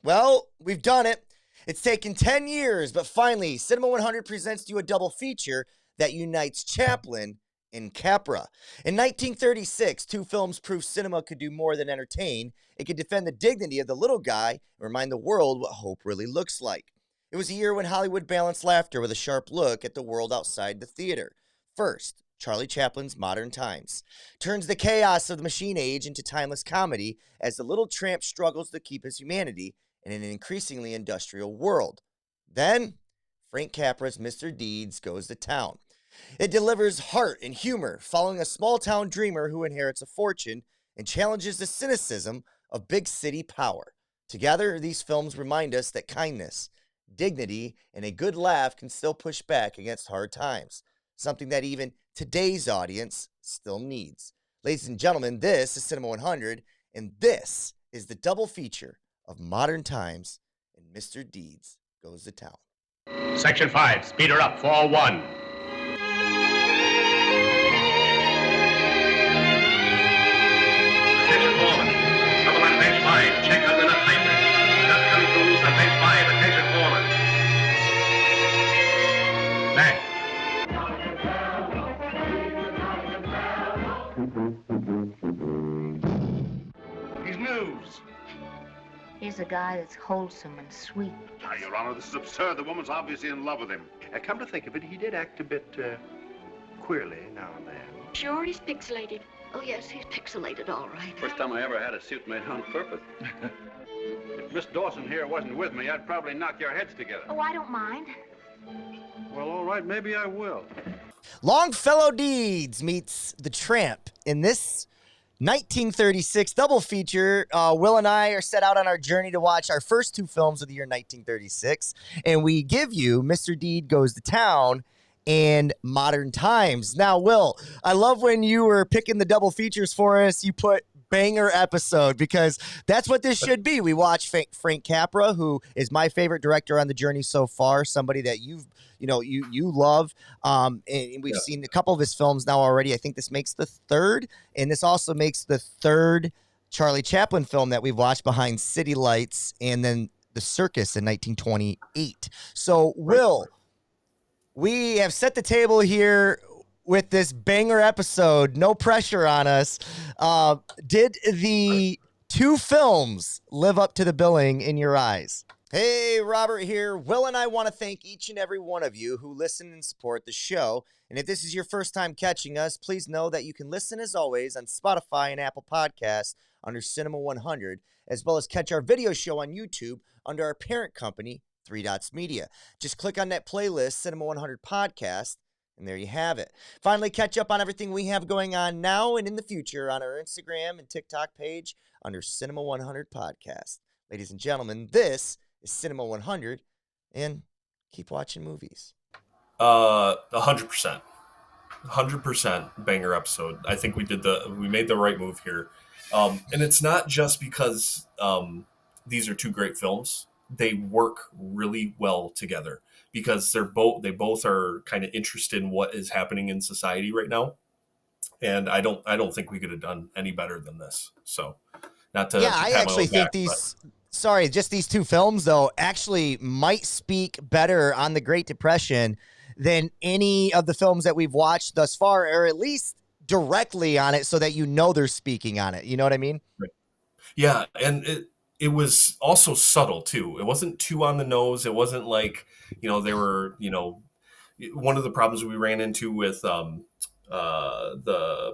Well, we've done it. It's taken 10 years, but finally, Cinema 100 presents to you a double feature that unites Chaplin and Capra. In 1936, two films proved cinema could do more than entertain. It could defend the dignity of the little guy and remind the world what hope really looks like. It was a year when Hollywood balanced laughter with a sharp look at the world outside the theater. First, Charlie Chaplin's Modern Times turns the chaos of the machine age into timeless comedy as the little tramp struggles to keep his humanity in an increasingly industrial world. Then, Frank Capra's Mr. Deeds goes to town. It delivers heart and humor, following a small-town dreamer who inherits a fortune and challenges the cynicism of big city power. Together, these films remind us that kindness, dignity, and a good laugh can still push back against hard times, something that even today's audience still needs. Ladies and gentlemen, this is Cinema 100, and this is the double feature of Modern Times and Mr. Deeds Goes to Town. Section 5, speed her up, 4-1. Attention foreman, trouble on bench 5, check on the nut hyper. Nut coming through loose on bench 5, attention foreman. Back. He's news. He's a guy that's wholesome and sweet. Now, Your Honor, this is absurd. The woman's obviously in love with him. Come to think of it, he did act a bit queerly now and then. Sure, he's pixelated. Oh, yes, he's pixelated, all right. First time I ever had a suit made on purpose. If Miss Dawson here wasn't with me, I'd probably knock your heads together. Oh, I don't mind. Well, all right, maybe I will. Longfellow Deeds meets The Tramp. In this 1936 double feature, Will and I are set out on our journey to watch our first two films of the year 1936, and we give you Mr. Deed Goes to Town and Modern Times. Now, Will, I love when you were picking the double features for us, you put banger episode, because that's what this should be. We watch Frank Capra, who is my favorite director on the journey so far, somebody that you love, and we've seen a couple of his films now already. I think this makes the third, and this also makes the third Charlie Chaplin film that we've watched, behind City Lights and then The Circus in 1928. So, Will, we have set the table here with this banger episode. No pressure on us. Did the two films live up to the billing in your eyes? Hey, Robert here. Will and I want to thank each and every one of you who listen and support the show. And if this is your first time catching us, please know that you can listen, as always, on Spotify and Apple Podcasts under Cinema 100, as well as catch our video show on YouTube under our parent company, 3 Dots Media. Just click on that playlist, Cinema 100 Podcast, and there you have it. Finally, catch up on everything we have going on now and in the future on our Instagram and TikTok page under Cinema 100 Podcast. Ladies and gentlemen, this is Cinema 100, and keep watching movies. 100%. 100% banger episode. I think we made the right move here. And it's not just because these are two great films. They work really well together because they both are kind of interested in what is happening in society right now. And I don't think we could have done any better than this. So I actually think these two films, though, actually might speak better on the Great Depression than any of the films that we've watched thus far, or at least directly on it, so that they're speaking on it. You know what I mean? Right. Yeah, and it was also subtle too. It wasn't too on the nose. It wasn't like, they were, one of the problems we ran into with the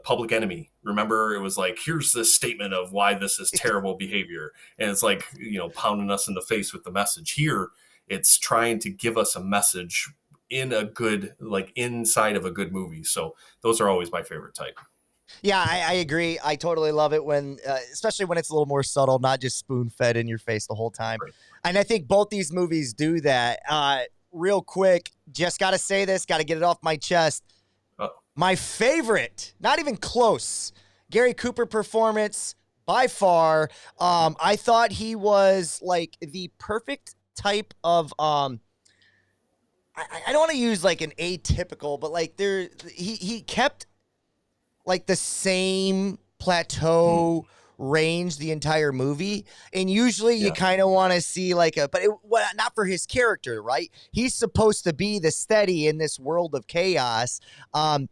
Public Enemy. Remember, it was like, here's this statement of why this is terrible behavior. And it's like, pounding us in the face with the message. Here, it's trying to give us a message in a good, like, inside of a good movie. So those are always my favorite type. Yeah, I agree. I totally love it when, especially when it's a little more subtle, not just spoon-fed in your face the whole time. Right. And I think both these movies do that. Real quick, just got to say this, got to get it off my chest. My favorite, not even close, Gary Cooper performance by far. I thought he was like the perfect type of, I don't want to use like an atypical, but like he kept like the same plateau range the entire movie. And usually you kind of want to see like not for his character, right? He's supposed to be the steady in this world of chaos. And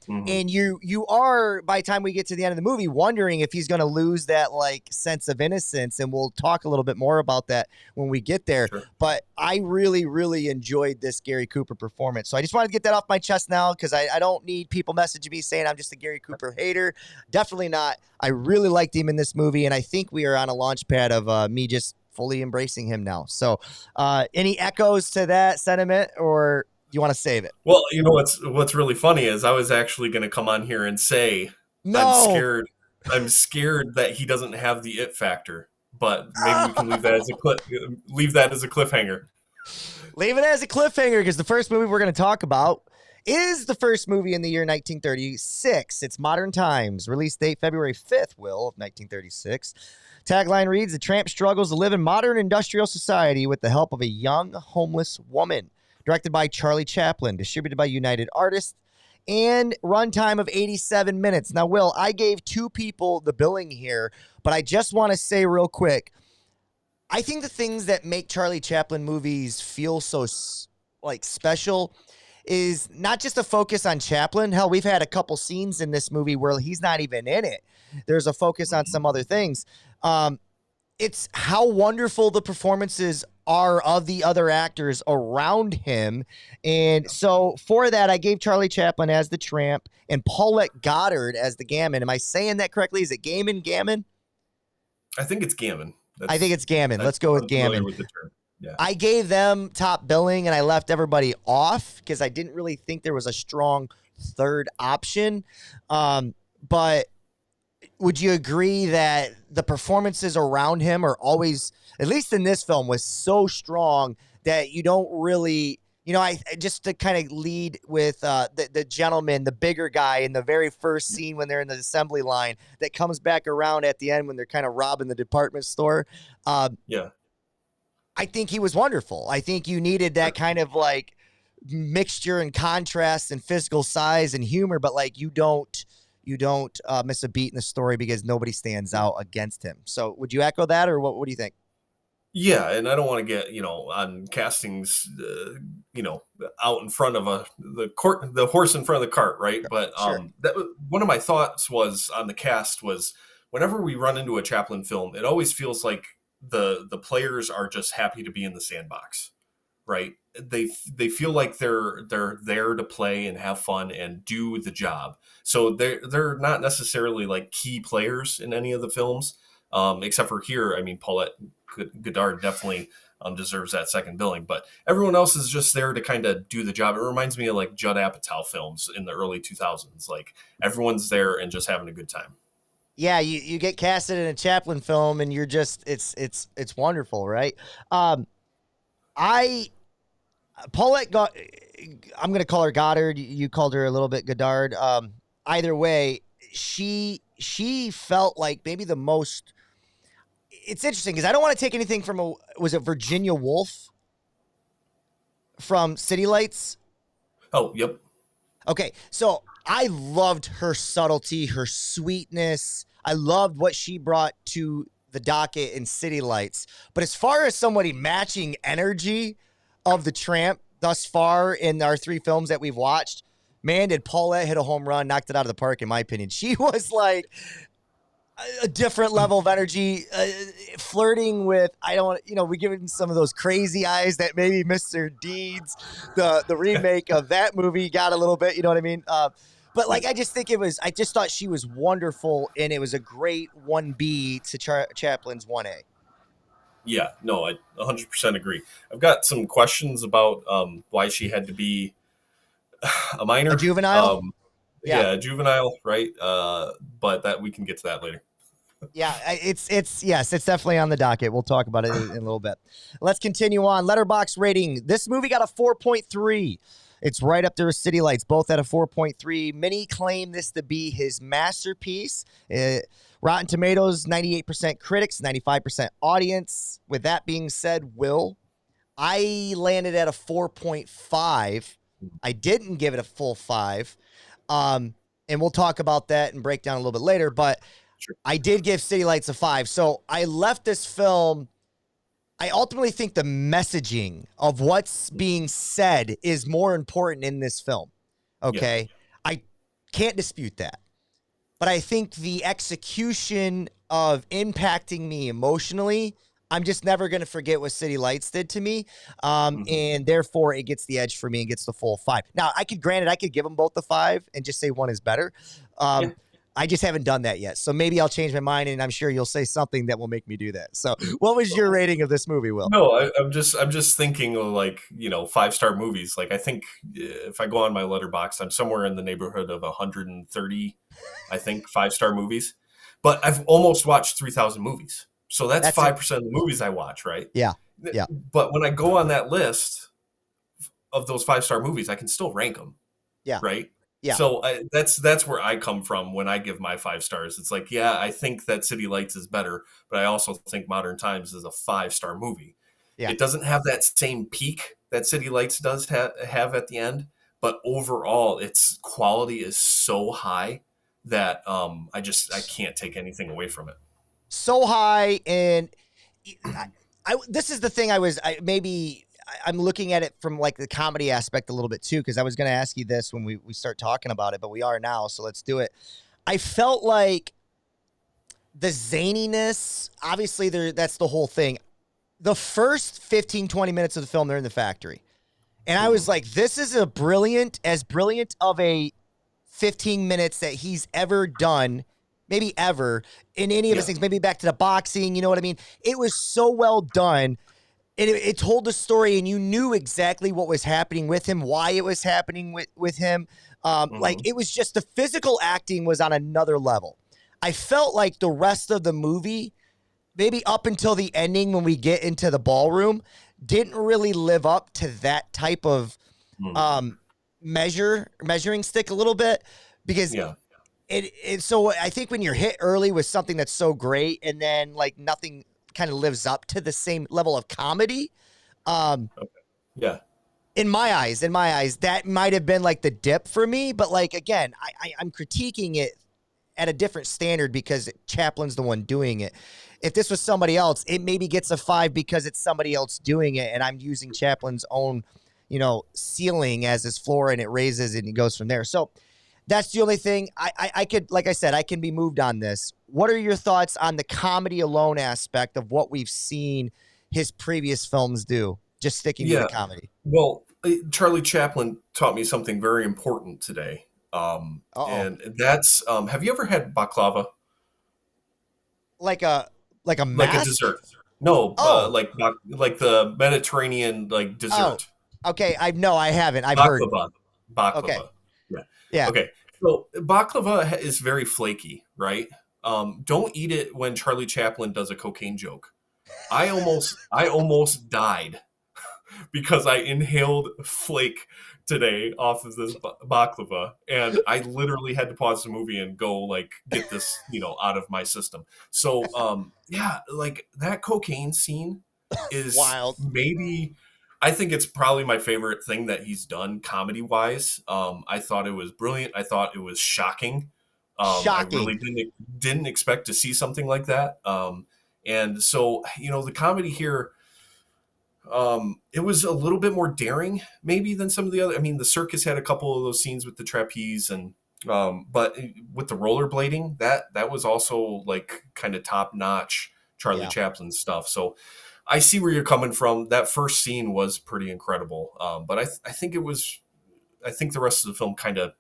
you are, by the time we get to the end of the movie, wondering if he's going to lose that like sense of innocence. And we'll talk a little bit more about that when we get there. Sure. But I really, really enjoyed this Gary Cooper performance. So I just wanted to get that off my chest now, because I don't need people messaging me saying I'm just a Gary Cooper hater. Definitely not. I really liked him in this movie, and I think we are on a launch pad of me just fully embracing him now. So any echoes to that sentiment, or do you want to save it? Well, you know what's really funny is I was actually going to come on here and say No. I'm scared that he doesn't have the it factor, but maybe we can leave that as a cliffhanger. Leave it as a cliffhanger, because the first movie we're going to talk about is the first movie in the year 1936. It's Modern Times. Release date February 5th, Will, of 1936. Tagline reads, the tramp struggles to live in modern industrial society with the help of a young homeless woman. Directed by Charlie Chaplin. Distributed by United Artists. And runtime of 87 minutes. Now, Will, I gave two people the billing here, but I just want to say real quick, I think the things that make Charlie Chaplin movies feel so like special is not just a focus on Chaplin. Hell, we've had a couple scenes in this movie where he's not even in it. There's a focus on some other things. It's how wonderful the performances are of the other actors around him. And so for that, I gave Charlie Chaplin as the tramp and Paulette Goddard as the gammon. Am I saying that correctly? Is it Gammon? I think it's gammon. I think it's gammon. Let's go with gammon. With the term. Yeah. I gave them top billing and I left everybody off because I didn't really think there was a strong third option. But would you agree that the performances around him are always, at least in this film, was so strong that you don't really, I just to kind of lead with the gentleman, the bigger guy in the very first scene when they're in the assembly line that comes back around at the end when they're kind of robbing the department store. Yeah. I think he was wonderful. I think you needed that kind of like mixture and contrast and physical size and humor, but like you don't miss a beat in the story because nobody stands out against him. So would you echo that, or what do you think? Yeah, and I don't want to get on castings, out in front of the horse in front of the cart, right? But Sure. One of my thoughts was on the cast was whenever we run into a Chaplin film, it always feels like the players are just happy to be in the sandbox, right? They feel like they're there to play and have fun and do the job. So they're not necessarily like key players in any of the films, except for here. I mean, Paulette Goddard definitely deserves that second billing, but everyone else is just there to kind of do the job. It reminds me of like Judd Apatow films in the early 2000s. Like everyone's there and just having a good time. Yeah, you get casted in a Chaplin film and you're just it's wonderful, right? Paulette I'm going to call her Goddard. You called her a little bit Goddard. Either way, she felt like maybe the most. It's interesting because I don't want to take anything from was it Virginia Woolf from City Lights? Oh, yep. Okay, so I loved her subtlety, her sweetness. I loved what she brought to the docket in City Lights. But as far as somebody matching energy of the Tramp thus far in our three films that we've watched, man, did Paulette hit a home run, knocked it out of the park, in my opinion. She was like a different level of energy, flirting with, we give him some of those crazy eyes that maybe Mr. Deeds, the remake of that movie got a little bit, you know what I mean? But like, I just thought she was wonderful, and it was a great 1B to Chaplin's 1A. Yeah, no, I 100% agree. I've got some questions about why she had to be a minor. A juvenile? Yeah, a juvenile, right? But that we can get to that later. Yeah, it's definitely on the docket. We'll talk about it in a little bit. Let's continue on. Letterbox rating. This movie got a 4.3. It's right up there with City Lights, both at a 4.3. Many claim this to be his masterpiece. Rotten Tomatoes, 98% critics, 95% audience. With that being said, Will, I landed at a 4.5. I didn't give it a full 5. And we'll talk about that and break down a little bit later. But I did give City Lights a 5. So I left this film. I ultimately think the messaging of what's being said is more important in this film. Okay. I can't dispute that. But I think the execution of impacting me emotionally, I'm just never going to forget what City Lights did to me. And therefore, it gets the edge for me and gets the full 5. Now, I could give them both the 5 and just say one is better. I just haven't done that yet. So maybe I'll change my mind, and I'm sure you'll say something that will make me do that. So what was your rating of this movie, Will? No, I'm just thinking of, like, 5-star movies. Like, I think if I go on my letterbox, I'm somewhere in the neighborhood of 130, I think, 5-star movies. But I've almost watched 3,000 movies. So that's 5% of the movies I watch, right? Yeah. But when I go on that list of those 5-star movies, I can still rank them. Yeah. Right? Yeah. So that's where I come from when I give my 5 stars. It's like, yeah, I think that City Lights is better, but I also think Modern Times is a 5-star movie. Yeah. It doesn't have that same peak that City Lights does have at the end, but overall, its quality is so high that I can't take anything away from it. So high, and this is the thing. I'm looking at it from like the comedy aspect a little bit too, because I was going to ask you this when we start talking about it, but we are now, so let's do it. I felt like the zaniness, obviously that's the whole thing. The first 15, 20 minutes of the film, they're in the factory. And I was like, this is as brilliant of a 15 minutes that he's ever done, maybe ever, in any of his things, maybe back to the boxing, you know what I mean? It was so well done. It told the story, and you knew exactly what was happening with him, why it was happening with him. Like, it was just the physical acting was on another level. I felt like the rest of the movie, maybe up until the ending when we get into the ballroom, didn't really live up to that type of measuring stick a little bit, because so I think when you're hit early with something that's so great and then like nothing kind of lives up to the same level of comedy. In my eyes, that might have been like the dip for me. But like, again, I'm critiquing it at a different standard because Chaplin's the one doing it. If this was somebody else, it maybe gets a 5 because it's somebody else doing it, and I'm using Chaplin's own, ceiling as his floor, and it raises and it goes from there. So that's the only thing I could, like I said, I can be moved on this. What are your thoughts on the comedy alone aspect of what we've seen his previous films do? Just sticking to the comedy. Well, Charlie Chaplin taught me something very important today. And that's, have you ever had baklava? Like a mask? Like a dessert. No, like the Mediterranean, like, dessert. Oh, okay. I haven't. I've heard. Baklava. Okay. Yeah. Okay. So baklava is very flaky, right? Don't eat it when Charlie Chaplin does a cocaine joke. I almost died because I inhaled flake today off of this baklava, and I literally had to pause the movie and go like get this, out of my system. So, like that cocaine scene is wild. Maybe I think it's probably my favorite thing that he's done comedy wise. I thought it was brilliant. I thought it was shocking. I really didn't expect to see something like that. And so, the comedy here, it was a little bit more daring maybe than some of the other. I mean, the circus had a couple of those scenes with the trapeze and, but with the rollerblading, that was also like kind of top notch Charlie Chaplin stuff. So I see where you're coming from. That first scene was pretty incredible. But I think the rest of the film kind of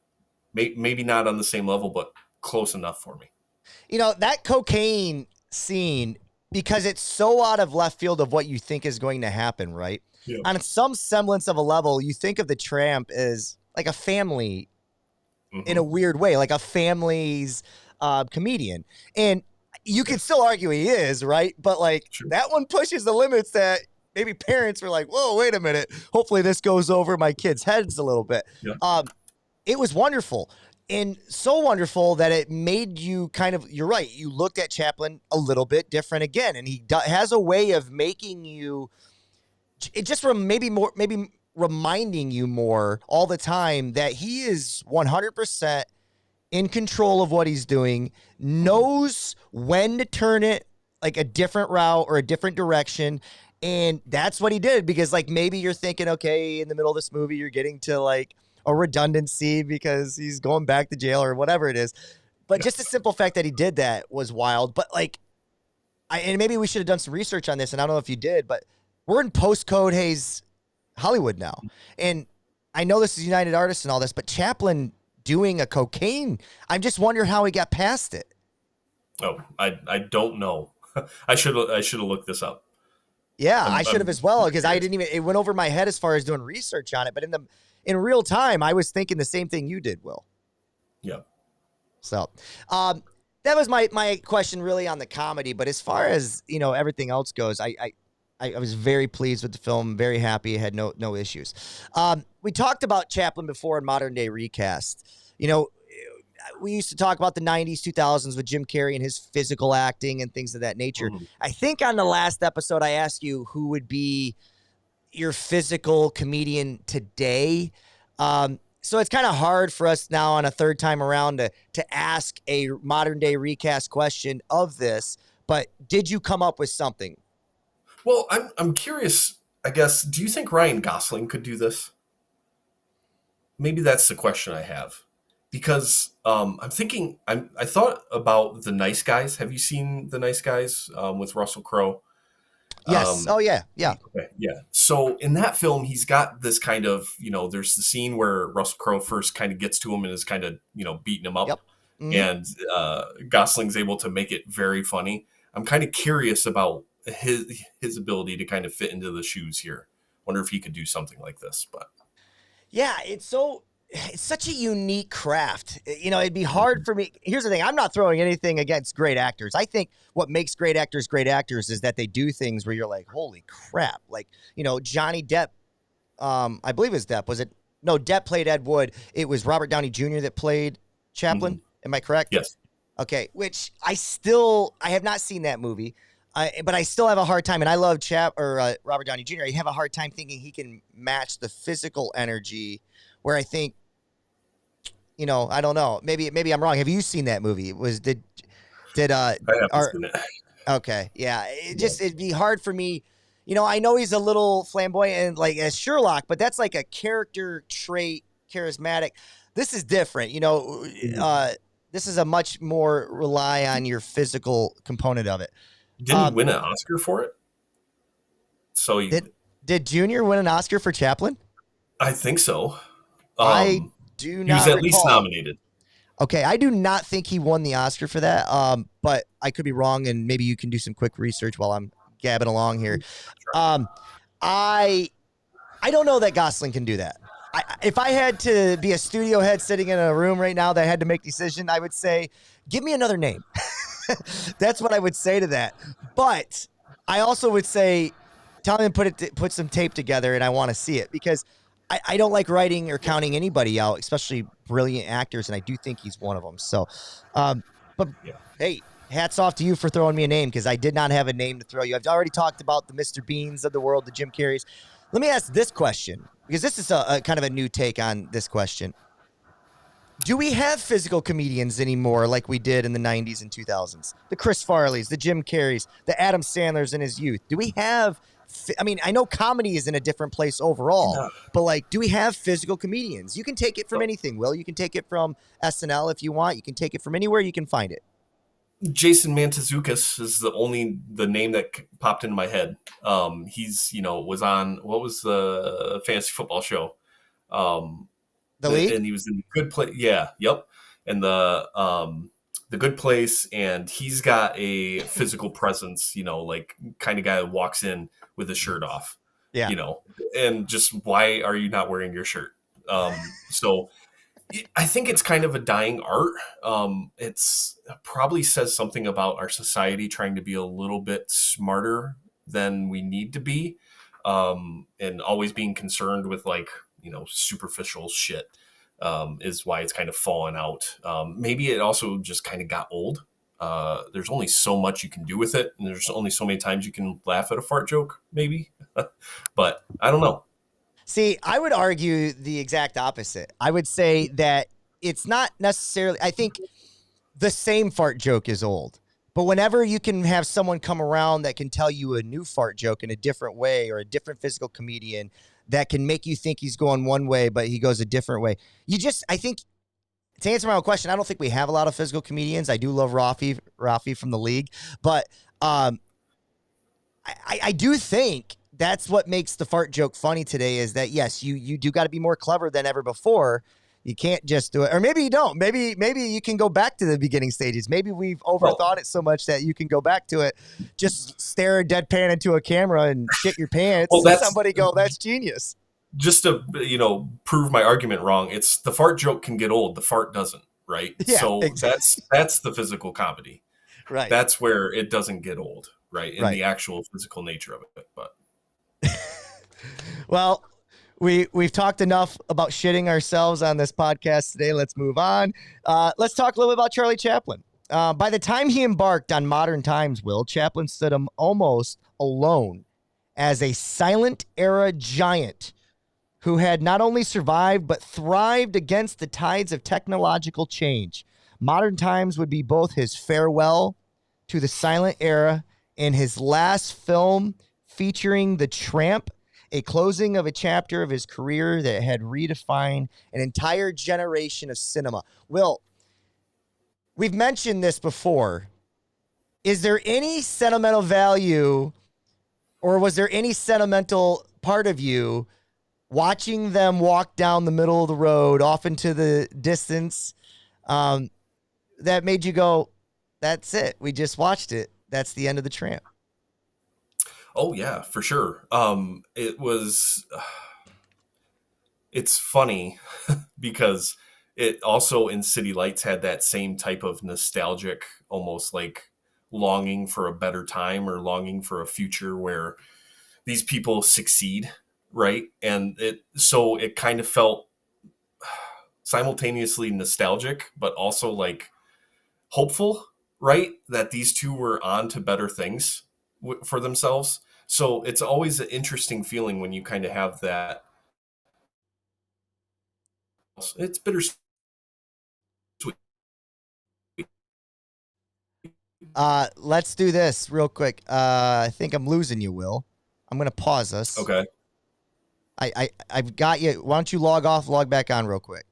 maybe not on the same level, but close enough for me. That cocaine scene, because it's so out of left field of what you think is going to happen, right? Yeah. On some semblance of a level, you think of the Tramp as like a family in a weird way, like a family's comedian. And you could still argue he is, right? But like that one pushes the limits that maybe parents were like, whoa, wait a minute. Hopefully this goes over my kids' heads a little bit. Yeah. It was wonderful. And so wonderful that it made you you're right, you looked at Chaplin a little bit different again. And he has a way of making you, it just maybe reminding you more all the time that he is 100% in control of what he's doing, knows when to turn it like a different route or a different direction. And that's what he did, because like maybe you're thinking, okay, in the middle of this movie, you're getting to like a redundancy because he's going back to jail or whatever it is. But just the simple fact that he did that was wild. But like, and maybe we should have done some research on this, and I don't know if you did, but we're in post-Code Haze Hollywood now. And I know this is United Artists and all this, but Chaplin doing a cocaine, I'm just wondering how he got past it. Oh, I don't know. I should have looked this up. Yeah, I should have as well, because I didn't even, it went over my head as far as doing research on it. But in real time, I was thinking the same thing you did, Will. Yeah. So, that was my question really on the comedy. But as far as, everything else goes, I was very pleased with the film, very happy, had no issues. We talked about Chaplin before in modern day recast. We used to talk about the 90s, 2000s with Jim Carrey and his physical acting and things of that nature. Mm-hmm. I think on the last episode, I asked you who would be your physical comedian today. So it's kind of hard for us now on a third time around to ask a modern day recast question of this. But did you come up with something? Well, I'm curious, I guess. Do you think Ryan Gosling could do this? Maybe that's the question I have. Because I'm thinking, I thought about The Nice Guys. Have you seen The Nice Guys with Russell Crowe? Yes. Yeah. Okay, yeah. So in that film, he's got this kind of, there's the scene where Russell Crowe first kind of gets to him and is kind of, beating him up. Yep. Mm-hmm. And Gosling's able to make it very funny. I'm kind of curious about his ability to kind of fit into the shoes here. Wonder if he could do something like this. But yeah, it's such a unique craft. It'd be hard for me. Here's the thing. I'm not throwing anything against great actors. I think what makes great actors is that they do things where you're like, holy crap. Like, Johnny Depp, I believe it was Depp. Was it? No, Depp played Ed Wood. It was Robert Downey Jr. that played Chaplin. Mm-hmm. Am I correct? Yes. Okay. Which I have not seen that movie. But I still have a hard time, and I love Robert Downey Jr. I have a hard time thinking he can match the physical energy. Where I think, I don't know. Maybe I'm wrong. Have you seen that movie? Did I haven't seen it. Okay, yeah. It'd be hard for me. I know he's a little flamboyant, like as Sherlock, but that's like a character trait, charismatic. This is different. This is a much more rely on your physical component of it. Didn't he win an Oscar for it? So did Junior win an Oscar for Chaplin? I think so. I do not. He was at least recall. nominated. Okay, I do not think he won the Oscar for that. But I could be wrong, and maybe you can do some quick research while I'm gabbing along here. I don't know that Gosling can do that. If I had to be a studio head sitting in a room right now that I had to make a decision, I would say, give me another name. That's what I would say to that. But I also would say, tell him to put some tape together, and I want to see it, because I don't like writing or counting anybody out, especially brilliant actors, and I do think he's one of them. So, Hey, hats off to you for throwing me a name, because I did not have a name to throw you. I've already talked about the Mr. Beans of the world, the Jim Carreys. Let me ask this question, because this is a kind of a new take on this question. Do we have physical comedians anymore like we did in the 90s and 2000s? The Chris Farleys, the Jim Carreys, the Adam Sandlers in his youth. Do we have... I know comedy is in a different place overall, but like, do we have physical comedians? You can take it from anything, Will. You can take it from SNL if you want. You can take it from anywhere you can find it. Jason Mantzoukas is the name that popped into my head. He's, was on, what was the fantasy football show? The League? And he was in Good Place. Yeah. Yep. And the Good Place. And he's got a physical presence, like kind of guy that walks in with his shirt off, and just, why are you not wearing your shirt? So I think it's kind of a dying art. It's probably says something about our society trying to be a little bit smarter than we need to be, and always being concerned with superficial shit, is why it's kind of fallen out. Maybe it also just kind of got old. There's only so much you can do with it, and there's only so many times you can laugh at a fart joke, maybe. But I don't know. See, I would argue the exact opposite. I would say that it's not necessarily, I think the same fart joke is old. But whenever you can have someone come around that can tell you a new fart joke in a different way, or a different physical comedian that can make you think he's going one way, but he goes a different way. I think, to answer my own question, I don't think we have a lot of physical comedians. I do love Rafi from the league, but I do think that's what makes the fart joke funny today, is that, yes, you do got to be more clever than ever before. You can't just do it. Or maybe you don't. Maybe you can go back to the beginning stages. Maybe we've overthought it so much that you can go back to it. Just stare deadpan into a camera and shit your pants. Well, and somebody go, that's genius. Just to, prove my argument wrong, it's the fart joke can get old. The fart doesn't, right? Yeah, so exactly. that's the physical comedy. Right. That's where it doesn't get old, right? In Right. the actual physical nature of it. But well, we've talked enough about shitting ourselves on this podcast today. Let's move on. Let's talk a little bit about Charlie Chaplin. By the time he embarked on modern times, Chaplin stood him almost alone as a silent era giant who had not only survived but thrived against the tides of technological change. Modern Times would be both his farewell to the silent era and his last film featuring the Tramp, a closing of a chapter of his career that had redefined an entire generation of cinema. Will, we've mentioned this before. Is there any sentimental value, or was there any sentimental part of you watching them walk down the middle of the road off into the distance that made you go, that's it, we just watched it, that's the end of the Tramp? oh yeah, for sure. It's funny because it also in City Lights had that same type of nostalgic, almost like longing for a better time or longing for a future where these people succeed, right? And it kind of felt simultaneously nostalgic, but also like hopeful, right? That these two were on to better things for themselves. So it's always an interesting feeling when you kind of have that. It's bittersweet. Let's do this real quick. I think I'm losing you, Will. I'm gonna pause us. Okay. I've got you. Why don't you log back on real quick?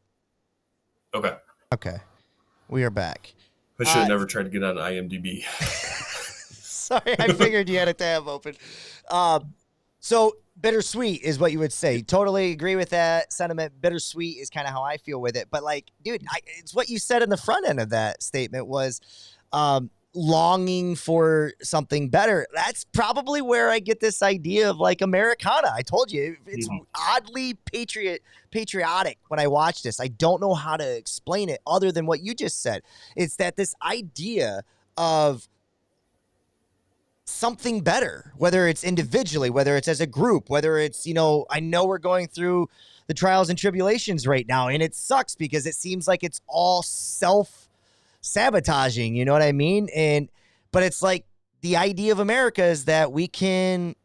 Okay. Okay. We are back. I should have never tried to get on IMDb. Sorry, I figured you had a tab open. So bittersweet is what you would say. Totally agree with that sentiment. Bittersweet is kind of how I feel with it. But like, dude, it's what you said in the front end of that statement was longing for something better. That's probably where I get this idea of like Americana. I told you, it's oddly patriotic when I watch this. I don't know how to explain it other than what you just said. It's that this idea of something better, whether it's individually, whether it's as a group, whether it's, I know we're going through the trials and tribulations right now, and it sucks because it seems like it's all self-sabotaging, you know what I mean? But it's like the idea of America is that we can,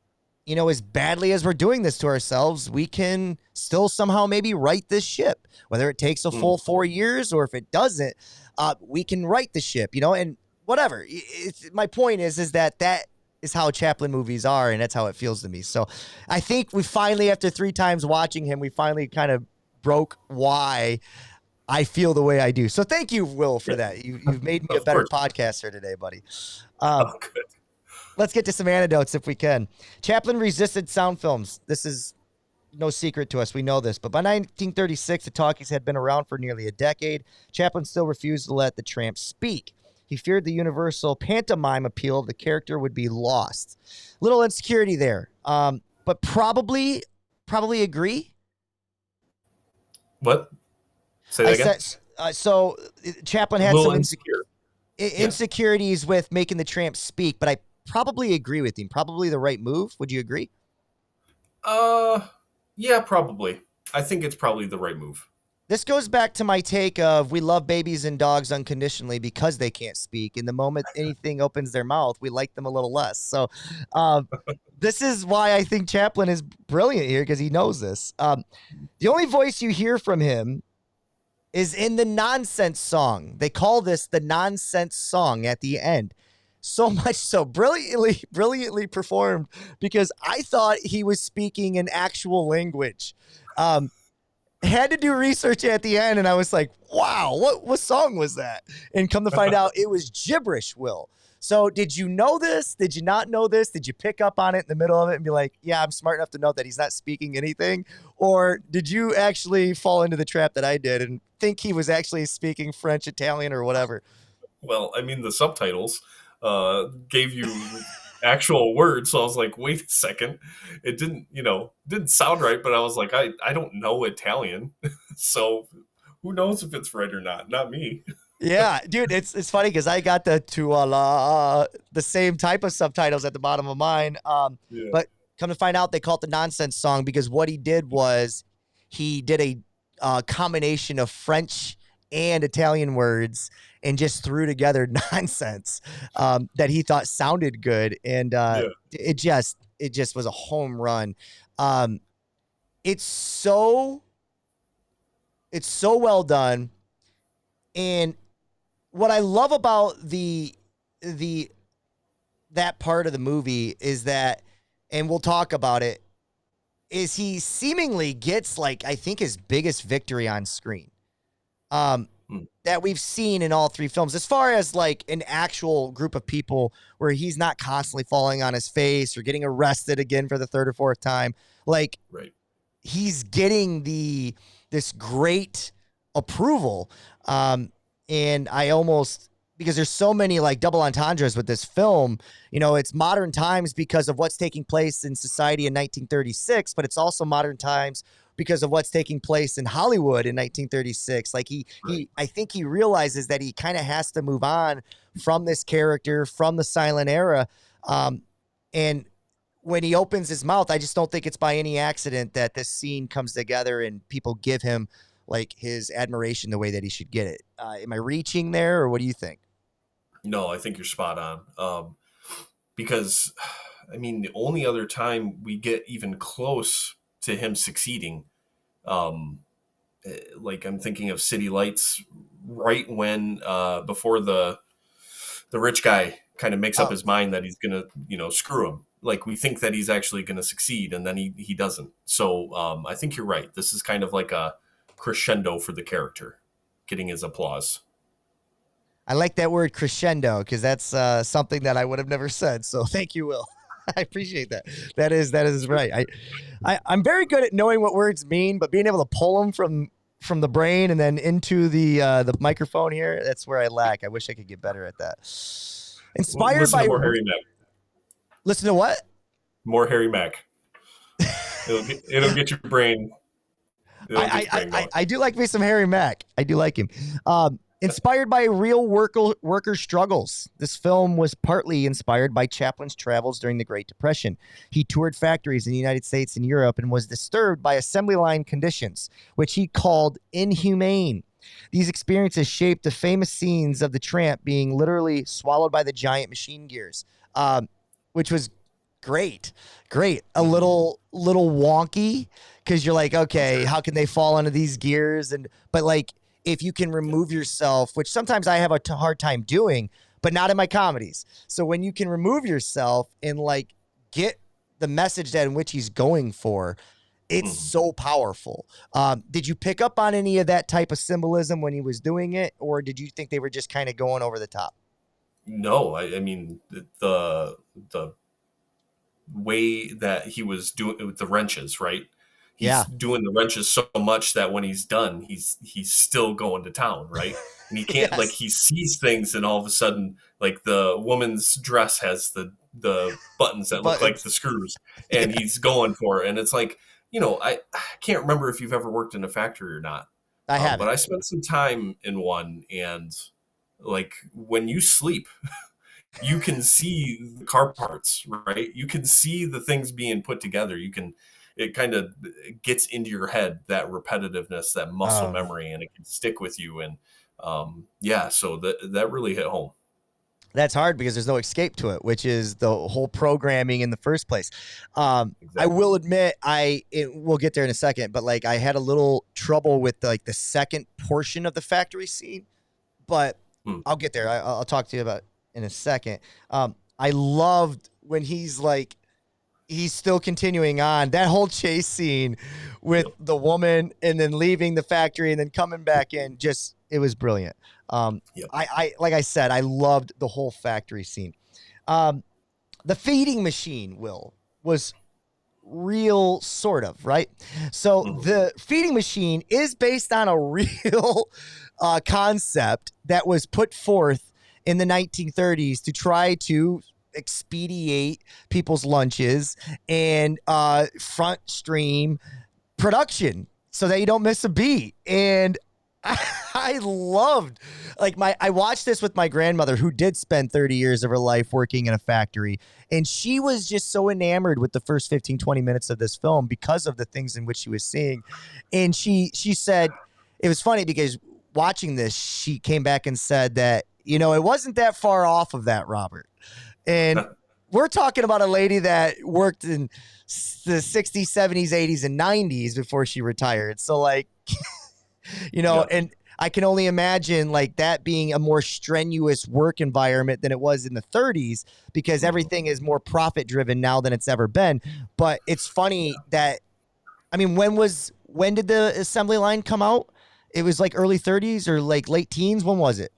as badly as we're doing this to ourselves, we can still somehow maybe right this ship, whether it takes a full 4 years or if it doesn't, we can right the ship, and whatever. My point is that is how Chaplin movies are, and that's how it feels to me. So I think we finally, after 3 times watching him, we finally kind of broke why I feel the way I do. So thank you, Will, for that. You've made me a better podcaster today, buddy. Good. Let's get to some anecdotes if we can. Chaplin resisted sound films. This is no secret to us. We know this. But by 1936, the talkies had been around for nearly a decade. Chaplin still refused to let the Tramp speak. He feared the universal pantomime appeal of the character would be lost. Little insecurity there, but probably agree. What? Say that again? So Chaplin had some insecurities with making the Tramp speak, but I probably agree with him. Probably the right move. Would you agree? Yeah, probably. I think it's probably the right move. This goes back to my take of we love babies and dogs unconditionally because they can't speak. And the moment anything opens their mouth, we like them a little less. So this is why I think Chaplin is brilliant here, because he knows this. The only voice you hear from him is in the nonsense song. They call this the nonsense song at the end. So much so, brilliantly performed, because I thought he was speaking an actual language. Had to do research at the end, and I was like, wow, what song was that? And come to find out, it was gibberish, Will. So did you know this? Did you not know this? Did you pick up on it in the middle of it and be like, yeah, I'm smart enough to know that he's not speaking anything? Or did you actually fall into the trap that I did and think he was actually speaking French, Italian, or whatever? Well, I mean, the subtitles gave you actual words, so I was like, wait a second, it didn't sound right, but I was like, I don't know Italian, so who knows if it's right or not? Not me. Yeah, dude, it's funny because I got the the same type of subtitles at the bottom of mine. Yeah. But come to find out, they call it the nonsense song because what he did was he did a combination of French and Italian words and just threw together nonsense that he thought sounded good, and Yeah. it just was a home run. Um, it's so well done, and what I love about the that part of the movie is that, and we'll talk about it, is he seemingly gets like I think his biggest victory on screen. That we've seen in all three films, as far as like an actual group of people where he's not constantly falling on his face or getting arrested again for the third or fourth time. Like, Right. he's getting this great approval. And I almost, because there's so many like double entendres with this film, it's modern times because of what's taking place in society in 1936, but it's also modern times because of what's taking place in Hollywood in 1936. Like I think he realizes that he kind of has to move on from this character, from the silent era. And when he opens his mouth, I just don't think it's by any accident that this scene comes together and people give him like his admiration the way that he should get it. Am I reaching there, or what do you think? No, I think you're spot on. Because, I mean, the only other time we get even close to him succeeding, like I'm thinking of City Lights, right when before the rich guy kind of makes up Oh, his mind that he's gonna screw him. Like we think that he's actually gonna succeed, and then he doesn't. So I think you're right. This is kind of like a crescendo for the character, getting his applause. I like that word crescendo because that's something that I would have never said. So thank you, Will. I appreciate that. That is right. I'm very good at knowing what words mean, but being able to pull them from the brain and then into the microphone here, that's where I lack. I wish I could get better at that. Inspired Listen by to more Harry Mack. listen to what? More Harry Mack. It'll get your brain. I do like me some Harry Mack. I do like him. Inspired by real worker struggles, this film was partly inspired by Chaplin's travels during the Great Depression. He toured factories in the United States and Europe and was disturbed by assembly line conditions, which he called inhumane. These experiences shaped the famous scenes of the tramp being literally swallowed by the giant machine gears, which was great. A little wonky because you're like, okay, how can they fall into these gears? But like, if you can remove yourself, which sometimes I have a hard time doing, but not in my comedies. So when you can remove yourself and like get the message that in which he's going for, it's so powerful. Did you pick up on any of that type of symbolism when he was doing it, or did you think they were just kind of going over the top? No, I mean the way that he was doing it with the wrenches, right? He's Yeah. doing the wrenches so much that when he's done, he's still going to town, right? And he can't like Yes. he sees things, and all of a sudden, like the woman's dress has the buttons that look like Buttons. the screws, and Yeah, he's going for it. And it's like I can't remember if you've ever worked in a factory or not, I but haven't. I spent some time in one, and like when you sleep you can see the car parts, right? You can see the things being put together. It kind of gets into your head, that repetitiveness, that muscle Um, memory, and it can stick with you. And yeah, so that really hit home. That's hard because there's no escape to it, which is the whole programming in the first place. I will admit, we'll get there in a second, but like I had a little trouble with like the second portion of the factory scene, but I'll get there. I'll talk to you about it in a second. I loved when he's still continuing on that whole chase scene with the woman and then leaving the factory and then coming back in. Just, it was brilliant. I like I said, I loved the whole factory scene. The feeding machine was real, sort of, right? So the feeding machine is based on a real concept that was put forth in the 1930s to try to expedite people's lunches and front stream production so that you don't miss a beat. And I loved, I watched this with my grandmother, who did spend 30 years of her life working in a factory. And she was just so enamored with the first 15, 20 minutes of this film because of the things in which she was seeing. And she said, it was funny because watching this, she came back and said that, it wasn't that far off of that, Robert. And we're talking about a lady that worked in the 60s, 70s, 80s, and 90s before she retired. So and I can only imagine that being a more strenuous work environment than it was in the 30s, because everything is more profit driven now than it's ever been. But it's funny that, when did the assembly line come out? It was early 30s or late teens. When was it?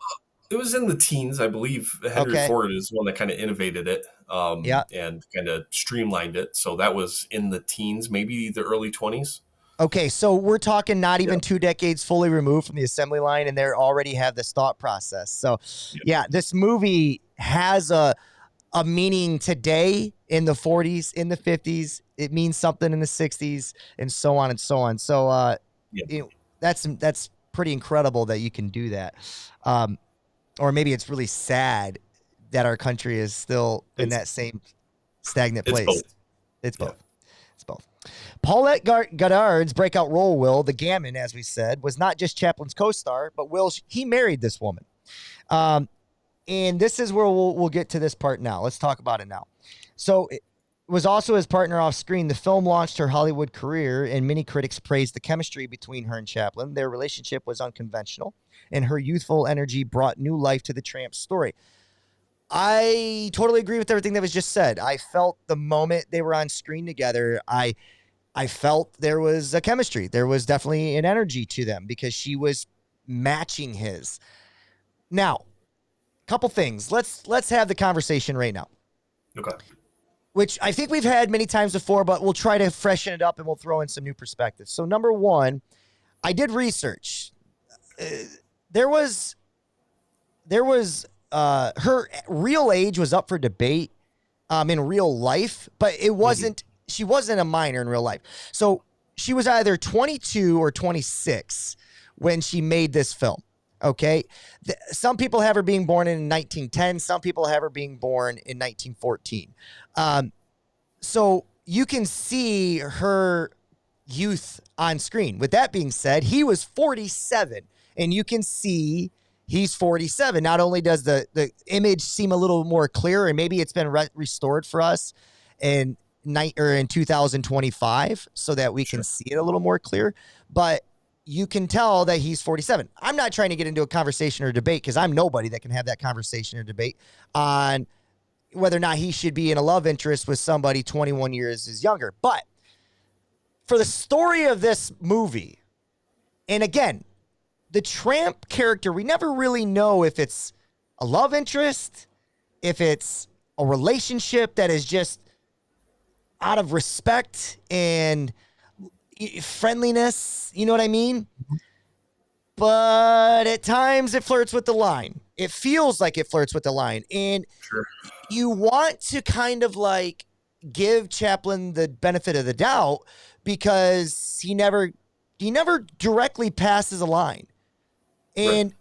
It was in the teens, I believe. Henry Ford is one that kind of innovated it and kind of streamlined it. So that was in the teens, maybe the early 20s. Okay, so we're talking not even 2 decades fully removed from the assembly line, and they already have this thought process. So, this movie has a meaning today in the 40s, in the 50s. It means something in the 60s, and so on and so on. So, that's pretty incredible that you can do that. Or maybe it's really sad that our country is still in that same stagnant place. It's both. It's both. Paulette Goddard's breakout role, Will, the Gammon, as we said, was not just Chaplin's co-star, but he married this woman. And this is where we'll get to this part now. Let's talk about it now. So it was also his partner off screen. The film launched her Hollywood career, and many critics praised the chemistry between her and Chaplin. Their relationship was unconventional, and her youthful energy brought new life to the Tramp story. I totally agree with everything that was just said. I felt the moment they were on screen together, I felt there was a chemistry. There was definitely an energy to them because she was matching his. Now, couple things. Let's have the conversation right now. Okay. Which I think we've had many times before, but we'll try to freshen it up and we'll throw in some new perspectives. So number one, I did research. There was her real age was up for debate in real life, but it wasn't, she wasn't a minor in real life. So she was either 22 or 26 when she made this film. Okay. Some people have her being born in 1910. Some people have her being born in 1914. So you can see her youth on screen. With that being said, he was 47 and you can see he's 47. Not only does the image seem a little more clear, and maybe it's been restored for us in 2025 so that we can see it a little more clear, but you can tell that he's 47. I'm not trying to get into a conversation or debate because I'm nobody that can have that conversation or debate on whether or not he should be in a love interest with somebody 21 years is younger. But for the story of this movie, and again, the Tramp character, we never really know if it's a love interest, if it's a relationship that is just out of respect and friendliness, you know what I mean? But at times it flirts with the line. It feels like it flirts with the line. And you want to kind of give Chaplin the benefit of the doubt because he never directly passes a line. And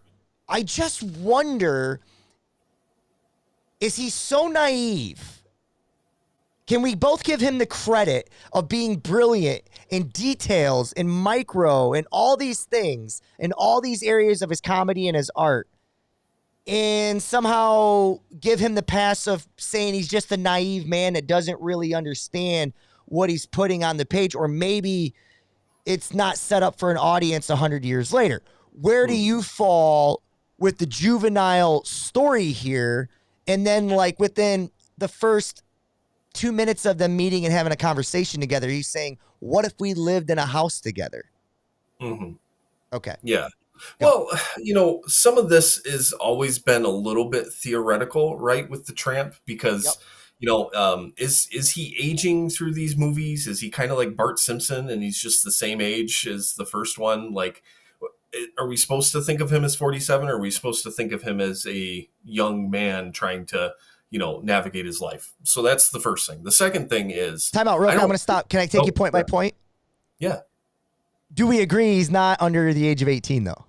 I just wonder, is he so naive? Can we both give him the credit of being brilliant in details, in micro, and all these things, in all these areas of his comedy and his art? and somehow give him the pass of saying he's just a naive man that doesn't really understand what he's putting on the page, or maybe it's not set up for an audience 100 years later. Where do you fall with the juvenile story here? And then, like, within the first 2 minutes of them meeting and having a conversation together, he's saying, what if we lived in a house together? Mm-hmm. Okay. Yeah. Well, some of this has always been a little bit theoretical, right, with the Tramp, because, is he aging through these movies? Is he kind of like Bart Simpson and he's just the same age as the first one? Like, are we supposed to think of him as 47, or are we supposed to think of him as a young man trying to, navigate his life? So that's the first thing. The second thing is... Time out, real quick. I'm going to stop. Can I take you point by point? Yeah. Do we agree he's not under the age of 18, though?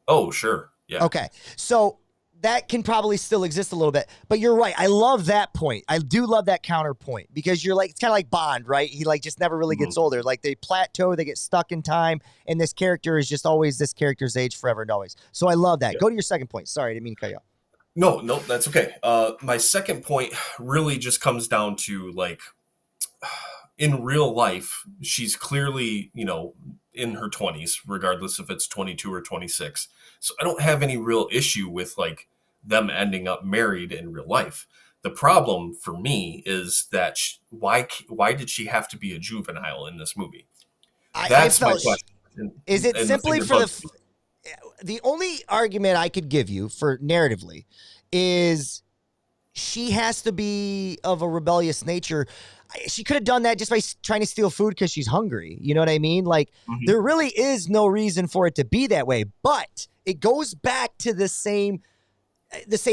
Oh, sure. Yeah. Okay. So that can probably still exist a little bit, but you're right. I love that point. I do love that counterpoint, because you're like, it's kind of like Bond, right? He like just never really gets older. Like they plateau, they get stuck in time, and this character is just always this character's age forever and always. So I love that. Yeah. Go to your second point. Sorry, I didn't mean to cut you off. No, that's okay. My second point really just comes down to, like, in real life, she's clearly, in her 20s, regardless if it's 22 or 26. So I don't have any real issue with, like, them ending up married in real life. The problem for me is that why did she have to be a juvenile in this movie? That's my question. Is it simply for the only argument I could give you for narratively is she has to be of a rebellious nature. She could have done that just by trying to steal food because she's hungry. You know what I mean? Like, there really is no reason for it to be that way. But it goes back to the same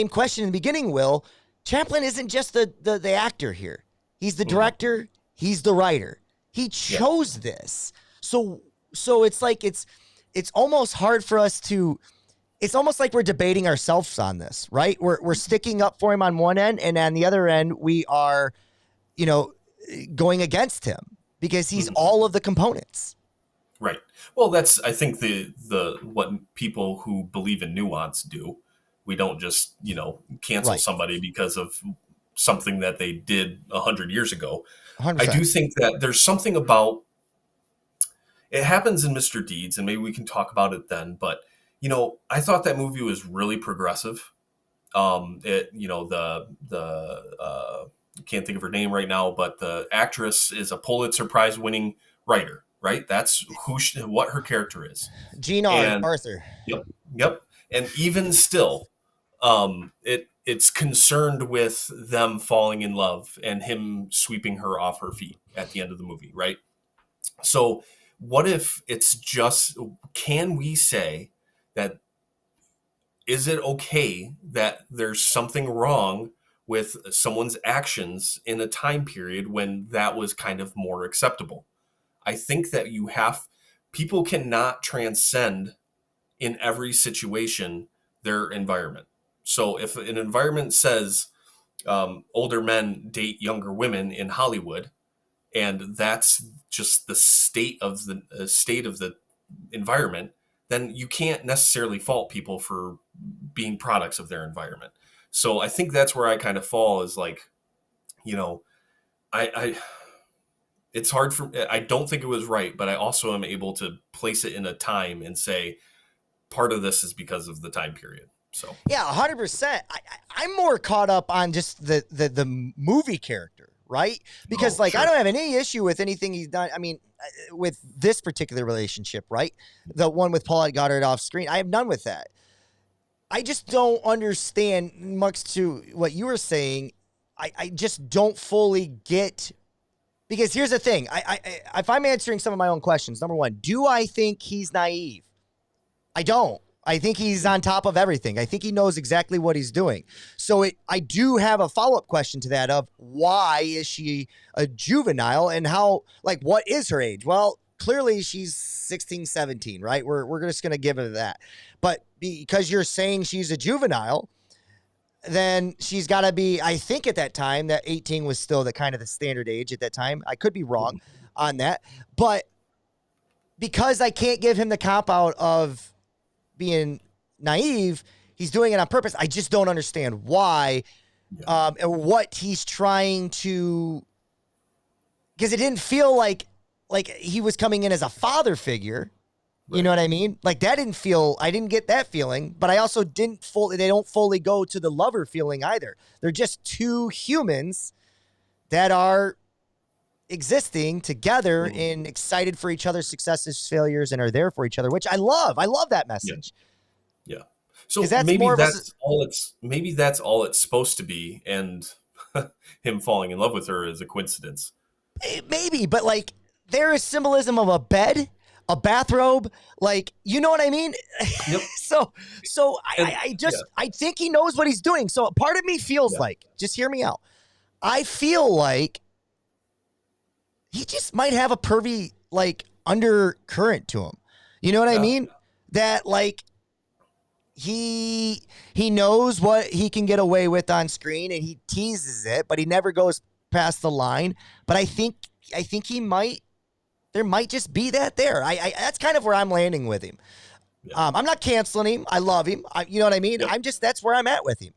question in the beginning, Will. Chaplin isn't just the actor here. He's the director. He's the writer. He chose this. So it's like it's almost hard for us to... It's almost like we're debating ourselves on this, right? We're sticking up for him on one end, and on the other end, we are, going against him because he's all of the components. Right. Well, that's, I think, the what people who believe in nuance do. We don't just, cancel somebody because of something that they did 100 years ago. 100%. I do think that there's something about... It happens in Mr. Deeds, and maybe we can talk about it then, but I thought that movie was really progressive. Can't think of her name right now, but the actress is a Pulitzer Prize winning writer, right? That's what her character is. Gina Arthur. Yep. And even still, it's concerned with them falling in love and him sweeping her off her feet at the end of the movie, right? So what if it's just... Can we say that, is it okay that there's something wrong with someone's actions in a time period when that was kind of more acceptable? I think that people cannot transcend in every situation their environment. So if an environment says older men date younger women in Hollywood, and that's just the state of the environment, then you can't necessarily fault people for being products of their environment. So I think that's where I kind of fall, is like, it's hard I don't think it was right, but I also am able to place it in a time and say part of this is because of the time period. So yeah, 100%. I'm more caught up on just the movie character, right? Because I don't have any issue with anything he's done. I mean, with this particular relationship, right? The one with Paulette Goddard off screen, I have none with that. I just don't understand much to what you were saying. I just don't fully get, because here's the thing. If I'm answering some of my own questions, number one, do I think he's naive? I don't. I think he's on top of everything. I think he knows exactly what he's doing. So I do have a follow-up question to that of, why is she a juvenile, and what is her age? Well, clearly she's 16, 17, right? We're just going to give it that. But because you're saying she's a juvenile, then she's got to be, I think at that time, that 18 was still the kind of the standard age at that time. I could be wrong on that. But because I can't give him the cop out of being naive, he's doing it on purpose. I just don't understand why, and what he's trying to, because it didn't feel like he was coming in as a father figure. You know what I mean? Like that didn't feel, I didn't get that feeling, but I also they don't fully go to the lover feeling either. They're just two humans that are existing together and excited for each other's successes, failures, and are there for each other, which I love. I love that message. Yeah. So that's maybe more that's all it's supposed to be. And him falling in love with her is a coincidence. Maybe, but like there is symbolism of a bed, a bathrobe, like, you know what I mean? Yep. I think he knows what he's doing. So part of me feels like, just hear me out. I feel like he just might have a pervy, like, undercurrent to him. You know what I mean? That like he knows what he can get away with on screen and he teases it, but he never goes past the line. But I think there might just be that there. I that's kind of where I'm landing with him. Yeah. I'm not canceling him. I love him. You know what I mean? Yep. That's where I'm at with him.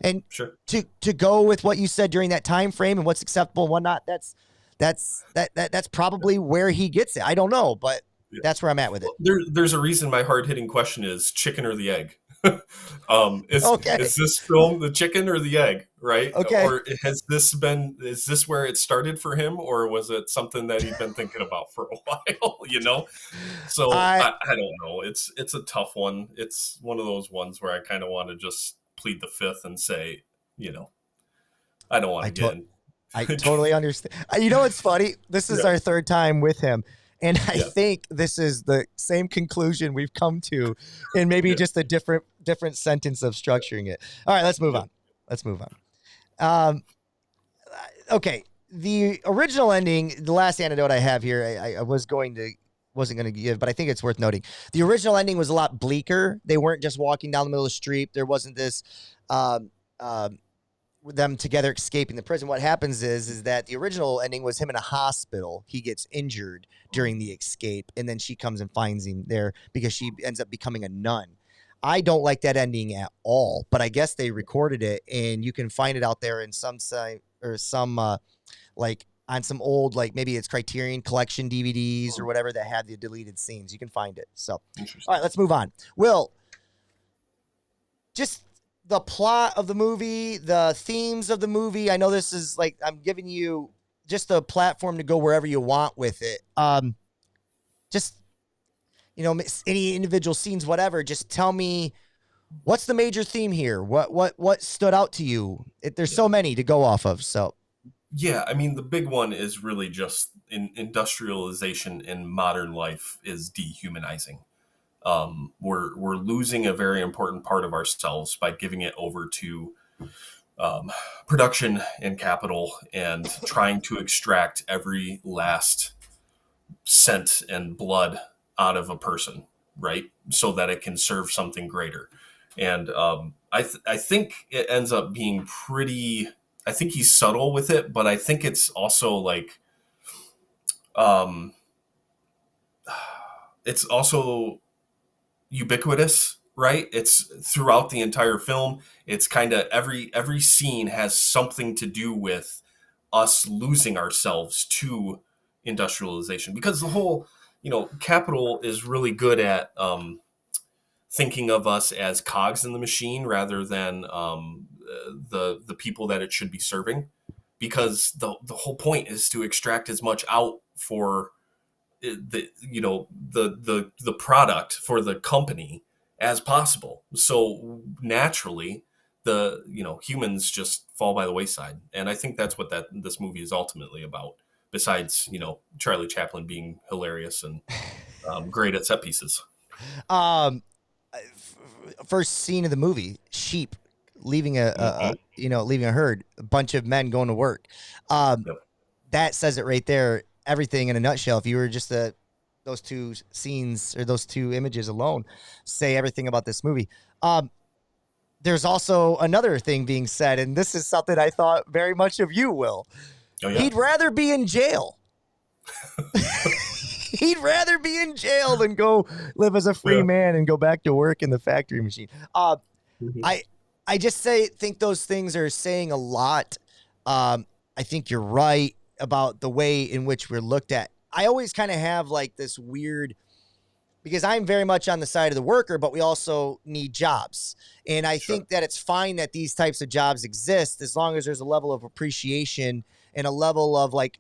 And sure. to go with what you said during that time frame and what's acceptable and whatnot, that's probably where he gets it. I don't know, but that's where I'm at with it. There's a reason my hard-hitting question is chicken or the egg. Is this film the chicken or the egg, right? Okay. Or is this where it started for him, or was it something that he'd been thinking about for a while, you know? So I don't know. It's a tough one. It's one of those ones where I kind of want to just plead the fifth and say, you know, I don't want to get in. I totally understand. You know what's funny? This is our third time with him. And I think this is the same conclusion we've come to in maybe just a different sentence of structuring it. All right, let's move on. Okay, the original ending, the last anecdote I have here, I wasn't going to give, but I think it's worth noting. The original ending was a lot bleaker. They weren't just walking down the middle of the street. There wasn't this them together escaping the prison. What happens is that the original ending was him in a hospital. He gets injured during the escape, and then she comes and finds him there because she ends up becoming a nun. I don't like that ending at all, but I guess they recorded it, and you can find it out there in some site or some like on some old, like maybe it's Criterion Collection DVDs or whatever that have the deleted scenes. You can find it. So, all right, let's move on. Will, just the plot of the movie, the themes of the movie. I know this is like, I'm giving you just a platform to go wherever you want with it. Just, you know, any individual scenes, whatever, just tell me what's the major theme here? What stood out to you? There's so many to go off of. So, yeah, I mean, the big one is really just industrialization in modern life is dehumanizing. We're losing a very important part of ourselves by giving it over to production and capital and trying to extract every last cent and blood out of a person, right? So that it can serve something greater. And I think it ends up being pretty, I think he's subtle with it, but I think it's also like, it's also ubiquitous, right? It's throughout the entire film. It's kind of every scene has something to do with us losing ourselves to industrialization, because the whole, you know, capital is really good at thinking of us as cogs in the machine rather than the people that it should be serving, because the whole point is to extract as much out for the product for the company as possible. So naturally, humans just fall by the wayside, and I think that's what this movie is ultimately about. Besides, Charlie Chaplin being hilarious and great at set pieces. First scene of the movie: sheep leaving leaving a herd, a bunch of men going to work. That says it right there. Everything in a nutshell. If you were just those two scenes or those two images alone say everything about this movie. There's also another thing being said, and this is something I thought very much of you, Will. Oh, yeah. He'd rather be in jail. He'd rather be in jail than go live as a free man and go back to work in the factory machine. Mhm. I just think those things are saying a lot. I think you're right about the way in which we're looked at. I always kind of have like this weird, because I'm very much on the side of the worker, but we also need jobs. And I Sure. think that it's fine that these types of jobs exist as long as there's a level of appreciation and a level of like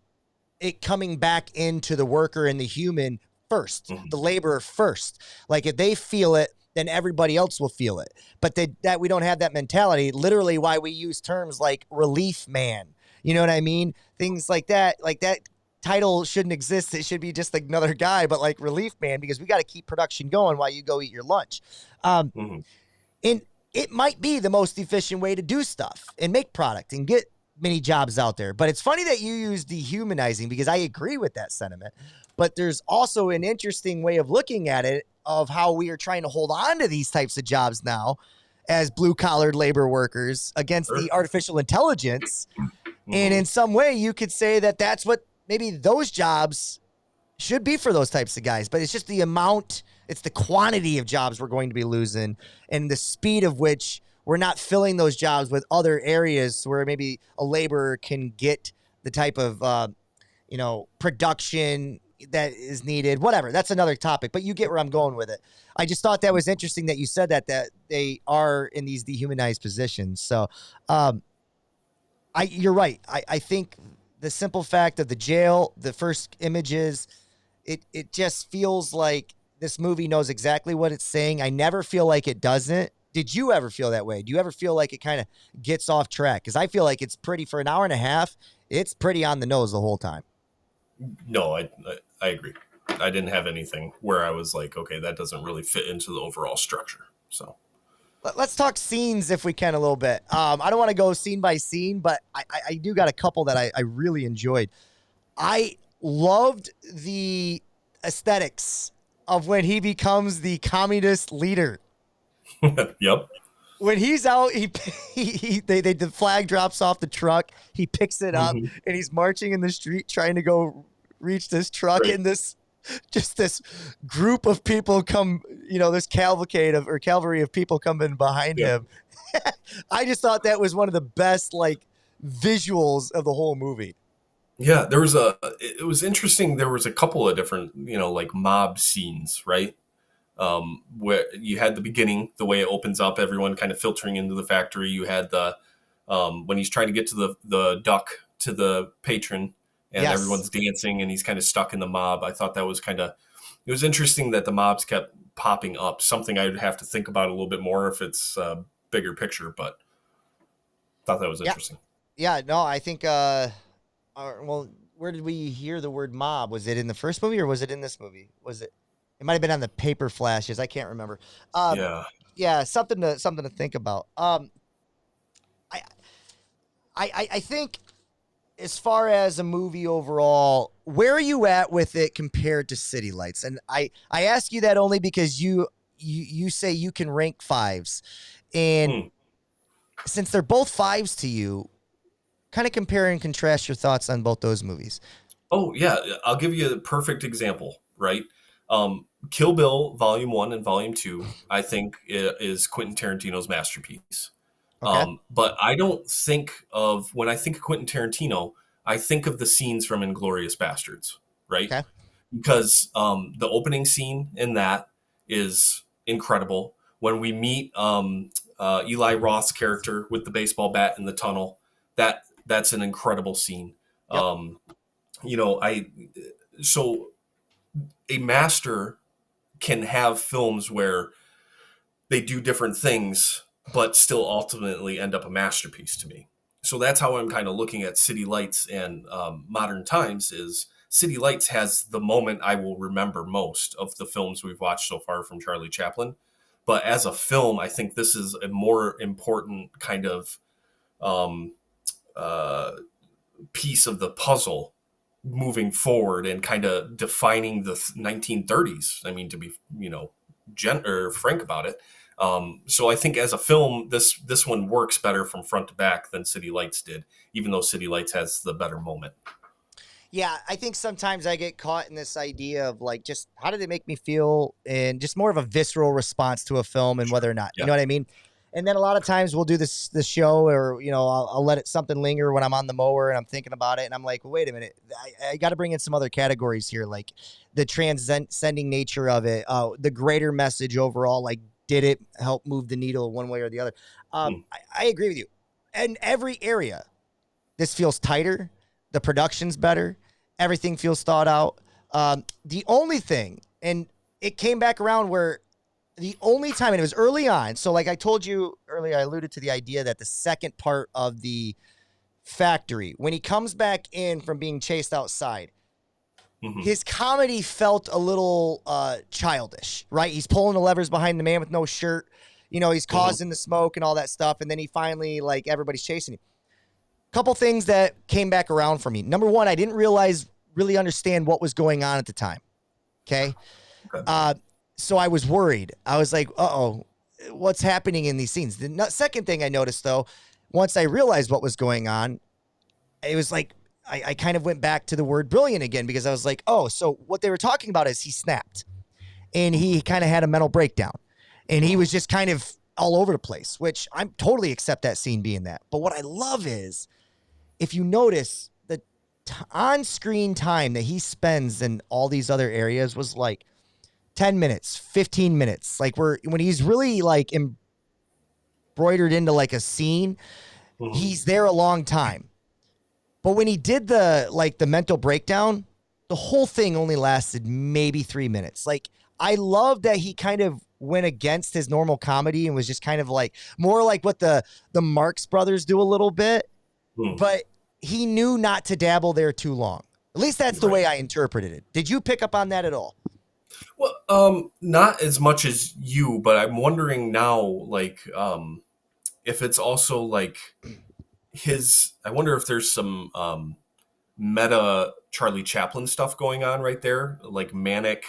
it coming back into the worker and the human first, Mhm. the laborer first. Like if they feel it, then everybody else will feel it. But that we don't have that mentality, literally why we use terms like relief man. You know what I mean? Things like that title shouldn't exist. It should be just like another guy, but like relief man, because we got to keep production going while you go eat your lunch. Mhm. And it might be the most efficient way to do stuff and make product and get many jobs out there. But it's funny that you use dehumanizing, because I agree with that sentiment. But there's also an interesting way of looking at it of how we are trying to hold on to these types of jobs now as blue collared labor workers against Sure. the artificial intelligence. And Mhm. in some way, you could say that that's what maybe those jobs should be for those types of guys. But it's just the amount, it's the quantity of jobs we're going to be losing and the speed of which we're not filling those jobs with other areas where maybe a laborer can get the type of, production that is needed, whatever. That's another topic, but you get where I'm going with it. I just thought that was interesting that you said that they are in these dehumanized positions. So, you're right. I think the simple fact of the jail, the first images, it just feels like this movie knows exactly what it's saying. I never feel like it doesn't. Did you ever feel that way? Do you ever feel like it kind of gets off track? Because I feel like it's pretty, for an hour and a half, it's pretty on the nose the whole time. No, I agree. I didn't have anything where I was like, okay, that doesn't really fit into the overall structure. So Let's talk scenes if we can a little bit. I don't want to go scene by scene, but I do got a couple that I really enjoyed. I loved the aesthetics of when he becomes the communist leader. yep. When he's out, the flag drops off the truck. He picks it up Hmm. and he's marching in the street trying to go reach this truck. Right. And this group of people come, this cavalry of people coming behind Yep. him. I just thought that was one of the best like visuals of the whole movie. Yeah, it was interesting. There was a couple of different, like mob scenes, right? Where you had the beginning, the way it opens up, everyone kind of filtering into the factory. You had when he's trying to get to the duck to the patron, and Yes. everyone's dancing, and he's kind of stuck in the mob. I thought that was it was interesting that the mobs kept popping up. Something I'd have to think about a little bit more if it's bigger picture, but thought that was Yeah. interesting. Yeah. No, I think, well, where did we hear the word mob? Was it in the first movie or was it in this movie? It might have been on the paper flashes. I can't remember. Yeah. Yeah, something to think about. I, I think as far as a movie overall, where are you at with it compared to City Lights? And I ask you that only because you say you can rank fives, and Hmm. since they're both fives to you, kind of compare and contrast your thoughts on both those movies. Oh yeah, I'll give you a perfect example. Right, Kill Bill Volume 1 and Volume 2, I think is Quentin Tarantino's masterpiece. Okay. But I don't think of when I think of Quentin Tarantino, I think of the scenes from Inglorious Bastards, right? Okay. Because the opening scene in that is incredible. When we meet Eli Roth's character with the baseball bat in the tunnel, that's an incredible scene. Yep. You know, I so a master can have films where they do different things, but still ultimately end up a masterpiece to me. So that's how I'm kind of looking at City Lights and Modern Times. Is City Lights has the moment I will remember most of the films we've watched so far from Charlie Chaplin. But as a film, I think this is a more important kind of um, uh, piece of the puzzle moving forward and kind of defining the 1930s. I mean, to be frank about it. So I think as a film, this one works better from front to back than City Lights did, even though City Lights has the better moment. Yeah, I think sometimes I get caught in this idea of like, just how did it make me feel, and just more of a visceral response to a film and whether or not, you Yeah. know what I mean? And then a lot of times we'll do this show, or I'll let something linger when I'm on the mower and I'm thinking about it, and I'm like, well, wait a minute, I got to bring in some other categories here, like the transcending nature of it, the greater message overall. Like, did it help move the needle one way or the other? I agree with you. In every area, this feels tighter. The production's better. Everything feels thought out. The only thing, and it came back around where the only time, and it was early on. So like I told you earlier, I alluded to the idea that the second part of the factory, when he comes back in from being chased outside, his comedy felt a little childish, right? He's pulling the levers behind the man with no shirt. He's causing the smoke and all that stuff. And then he finally, like, everybody's chasing him. Couple things that came back around for me. Number one, I didn't really understand what was going on at the time. Okay. So I was worried. I was like, uh-oh, what's happening in these scenes? The second thing I noticed, though, once I realized what was going on, it was like I kind of went back to the word brilliant again, because I was like, oh, so what they were talking about is he snapped and he kind of had a mental breakdown and he was just kind of all over the place, which I'm totally accept that scene being that. But what I love is, if you notice, the on-screen time that he spends in all these other areas was like 10 minutes, 15 minutes. Like when he's really like embroidered into like a scene, he's there a long time. But when he did the mental breakdown, the whole thing only lasted maybe 3 minutes. Like, I love that he kind of went against his normal comedy and was just kind of like more like what the Marx Brothers do a little bit, but he knew not to dabble there too long. At least that's the way I interpreted it. Did you pick up on that at all? Well, not as much as you, but I'm wondering now, like, if it's also like I wonder if there's some meta Charlie Chaplin stuff going on right there, like manic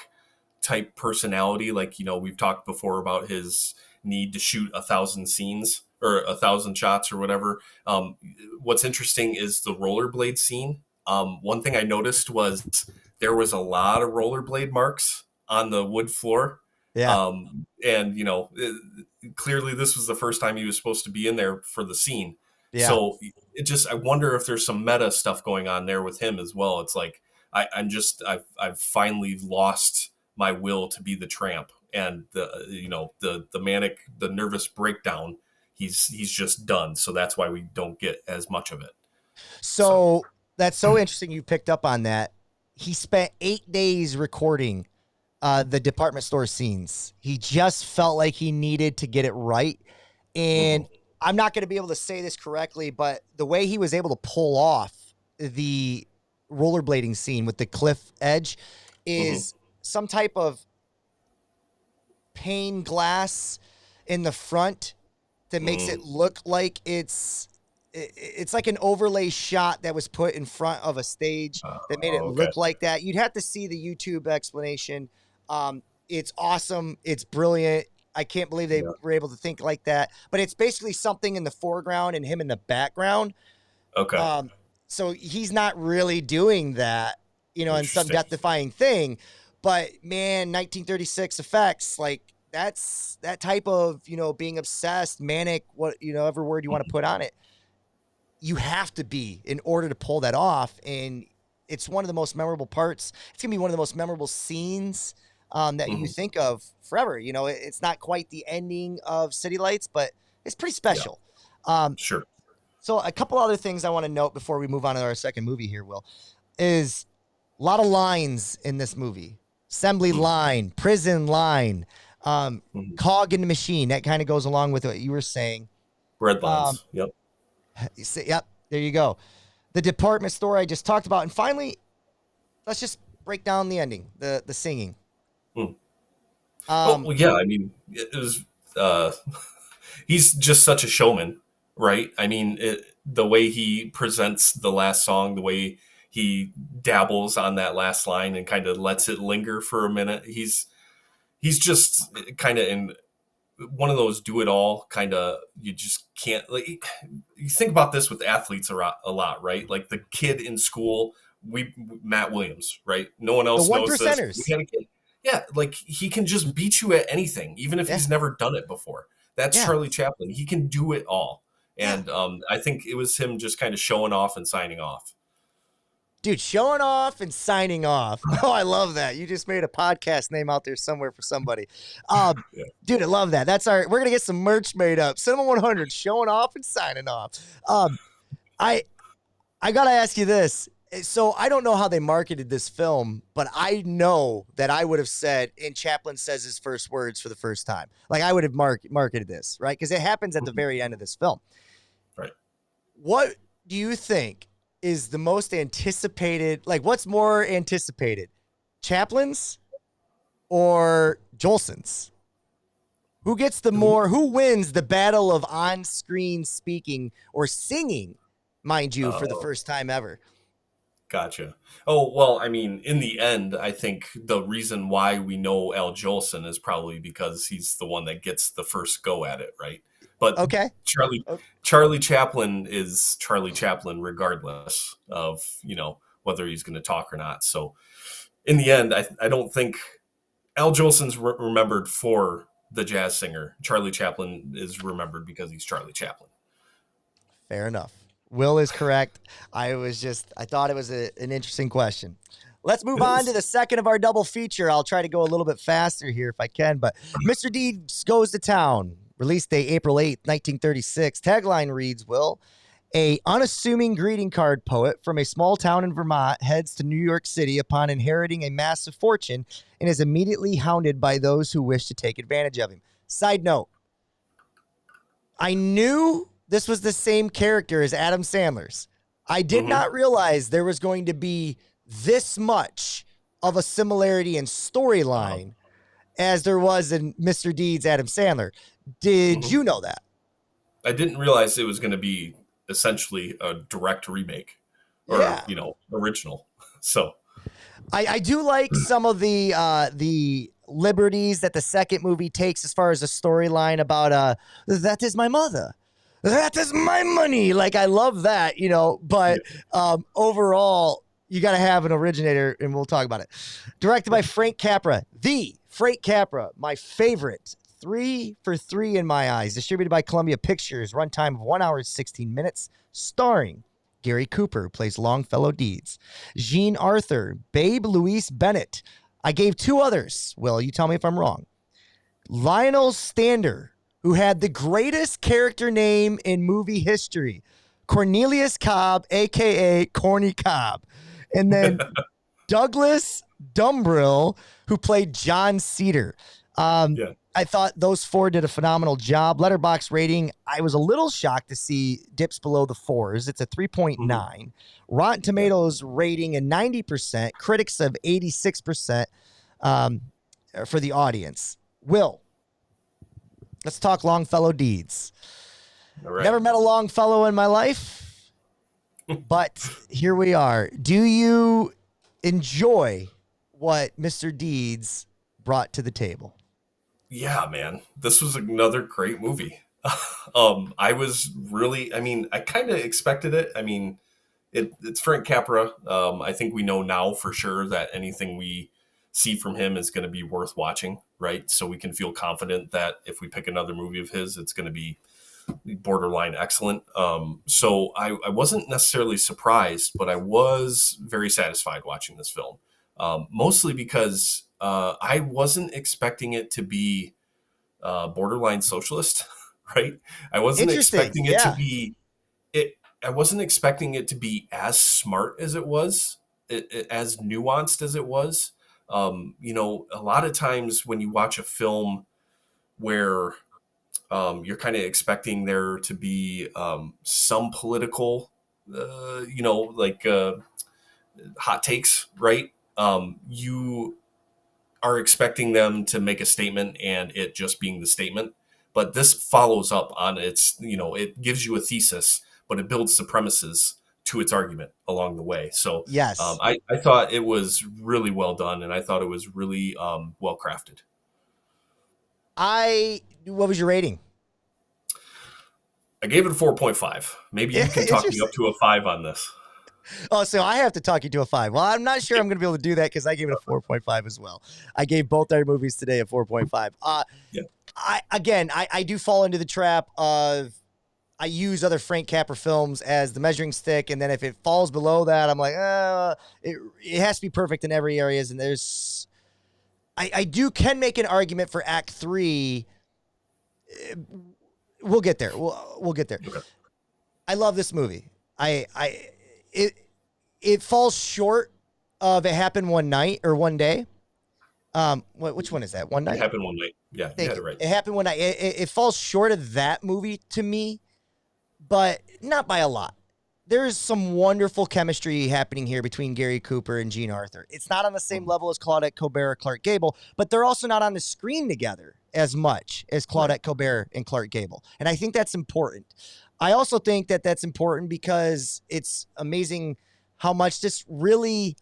type personality. Like, we've talked before about his need to shoot 1,000 scenes or 1,000 shots or whatever. What's interesting is the rollerblade scene. One thing I noticed was there was a lot of rollerblade marks on the wood floor. Yeah. And clearly this was the first time he was supposed to be in there for the scene. Yeah. So I wonder if there's some meta stuff going on there with him as well. It's like, I've finally lost my will to be the tramp, and the manic, the nervous breakdown, he's just done. So that's why we don't get as much of it. So that's so interesting. You picked up on that. He spent 8 days recording the department store scenes. He just felt like he needed to get it right. And I'm not going to be able to say this correctly, but the way he was able to pull off the rollerblading scene with the cliff edge is some type of pane glass in the front that makes it look like it's like an overlay shot that was put in front of a stage that made it look like that. You'd have to see the YouTube explanation. It's awesome. It's brilliant. I can't believe they were able to think like that, but it's basically something in the foreground and him in the background. Okay. So he's not really doing that, in some death-defying thing, but man, 1936 effects, like that's that type of, being obsessed, manic, whatever word you want to put on it. You have to be in order to pull that off. And it's one of the most memorable parts. It's gonna be one of the most memorable scenes that you think of forever. It's not quite the ending of City Lights, but it's pretty special. Sure. So a couple other things I want to note before we move on to our second movie here, Will, is a lot of lines in this movie. Assembly line, prison line, cog in the machine. That kind of goes along with what you were saying. Red lines. Yep. Yep. There you go. The department store I just talked about. And finally, let's just break down the ending, the singing. Well, yeah, I mean, it was, he's just such a showman, right? I mean, the way he presents the last song, the way he dabbles on that last line and kind of lets it linger for a minute. He's just kind of in one of those do it all kind of, you just can't, like, you think about this with athletes a lot, right? Like the kid in school, Matt Williams, right? No one else the one knows percenters. this. Yeah, like he can just beat you at anything, even if he's never done it before. That's Yeah. Charlie Chaplin. He can do it all. Yeah. And I think it was him just kind of showing off and signing off. Dude, showing off and signing off. Oh, I love that. You just made a podcast name out there somewhere for somebody. Yeah. Dude, I love that. We're going to get some merch made up. Cinema 100, showing off and signing off. I got to ask you this. So I don't know how they marketed this film, but I know that I would have said, and Chaplin says his first words for the first time. Like I would have marketed this, right? Because it happens at the very end of this film. Right. What do you think is the most anticipated, like what's more anticipated, Chaplin's or Jolson's? Who gets who wins the battle of on-screen speaking or singing, mind you, for the first time ever? Gotcha. Oh, well, I mean, in the end, I think the reason why we know Al Jolson is probably because he's the one that gets the first go at it, right? But Okay. Charlie Chaplin is Charlie Chaplin regardless of, whether he's going to talk or not. So in the end, I don't think Al Jolson's remembered for the jazz singer. Charlie Chaplin is remembered because he's Charlie Chaplin. Fair enough. Will is correct. I thought it was an interesting question. Let's move on to the second of our double feature. I'll try to go a little bit faster here if I can, but Mr. Deeds Goes to Town. Release date April 8th, 1936. Tagline reads, Will, a unassuming greeting card poet from a small town in Vermont heads to New York City upon inheriting a massive fortune and is immediately hounded by those who wish to take advantage of him. Side note, I knew this was the same character as Adam Sandler's. I did not realize there was going to be this much of a similarity in storyline as there was in Mr. Deeds' Adam Sandler. Did you know that? I didn't realize it was going to be essentially a direct remake or, original. So I do like some of the liberties that the second movie takes as far as a storyline about that is my mother. That is my money. Like, I love that, but overall, you got to have an originator, and we'll talk about it. Directed by Frank Capra, the Frank Capra, my favorite. 3 for 3 in my eyes. Distributed by Columbia Pictures. Runtime of 1 hour and 16 minutes. Starring Gary Cooper, who plays Longfellow Deeds. Jean Arthur, Babe Louise Bennett. I gave 2 others. Will, you tell me if I'm wrong. Lionel Stander, who had the greatest character name in movie history. Cornelius Cobb, a.k.a. Corny Cobb. And then Douglas Dumbrill, who played John Cedar. I thought those 4 did a phenomenal job. Letterbox rating, I was a little shocked to see dips below the 4s. It's a 3.9. Rotten Tomatoes rating a 90%. Critics of 86% for the audience. Will, let's talk Longfellow Deeds. All right. Never met a Longfellow in my life, but here we are. Do you enjoy what Mr. Deeds brought to the table? Yeah, man, this was another great movie. I kind of expected it. I mean, it's Frank Capra. I think we know now for sure that anything we see from him is going to be worth watching, right? So we can feel confident that if we pick another movie of his, it's going to be borderline excellent. So I wasn't necessarily surprised, but I was very satisfied watching this film, mostly because I wasn't expecting it to be borderline socialist, right? I wasn't expecting it to be I wasn't expecting it to be as smart as it was, as nuanced as it was. A lot of times when you watch a film where you're kind of expecting there to be some political, hot takes, right? You are expecting them to make a statement and it just being the statement. But this follows up on it gives you a thesis, but it builds the premises to its argument along the way. So yes, I thought it was really well done, and I thought it was really well crafted. What was your rating? I gave it a 4.5. Maybe you can talk me up to a 5 on this. Oh, so I have to talk you to a 5. Well, I'm not sure I'm going to be able to do that because I gave it a 4.5 as well. I gave both our movies today a 4.5. Yeah. I do fall into the trap of I use other Frank Capra films as the measuring stick, and then if it falls below that, I'm like, it has to be perfect in every area. And I can make an argument for Act 3. We'll get there. We'll get there. Okay. I love this movie. It falls short of It Happened One Night or One Day. Which one is that? One Night? It Happened One Night. Yeah, you had it right. It Happened One Night. It falls short of that movie to me, but not by a lot. There's some wonderful chemistry happening here between Gary Cooper and Jean Arthur. It's not on the same level as Claudette Colbert or Clark Gable, but they're also not on the screen together as much as Claudette Colbert and Clark Gable. And I think that's important. I also think that that's important because it's amazing how much this really,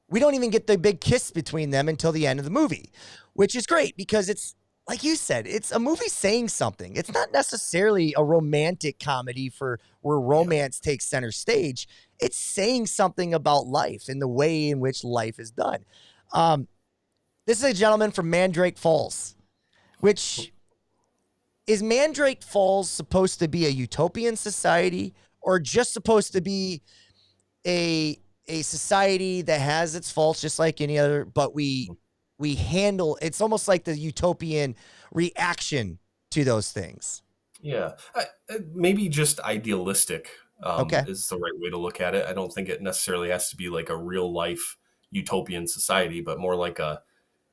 we don't even get the big kiss between them until the end of the movie, which is great because it's, like you said, it's a movie saying something. It's not necessarily a romantic comedy where romance takes center stage. It's saying something about life and the way in which life is done. This is a gentleman from Mandrake Falls, which is Mandrake Falls supposed to be a utopian society or just supposed to be a society that has its faults just like any other, but we handle, it's almost like the utopian reaction to those things. Yeah. Maybe just idealistic Okay. is the right way to look at it. I don't think it necessarily has to be like a real life utopian society, but more like a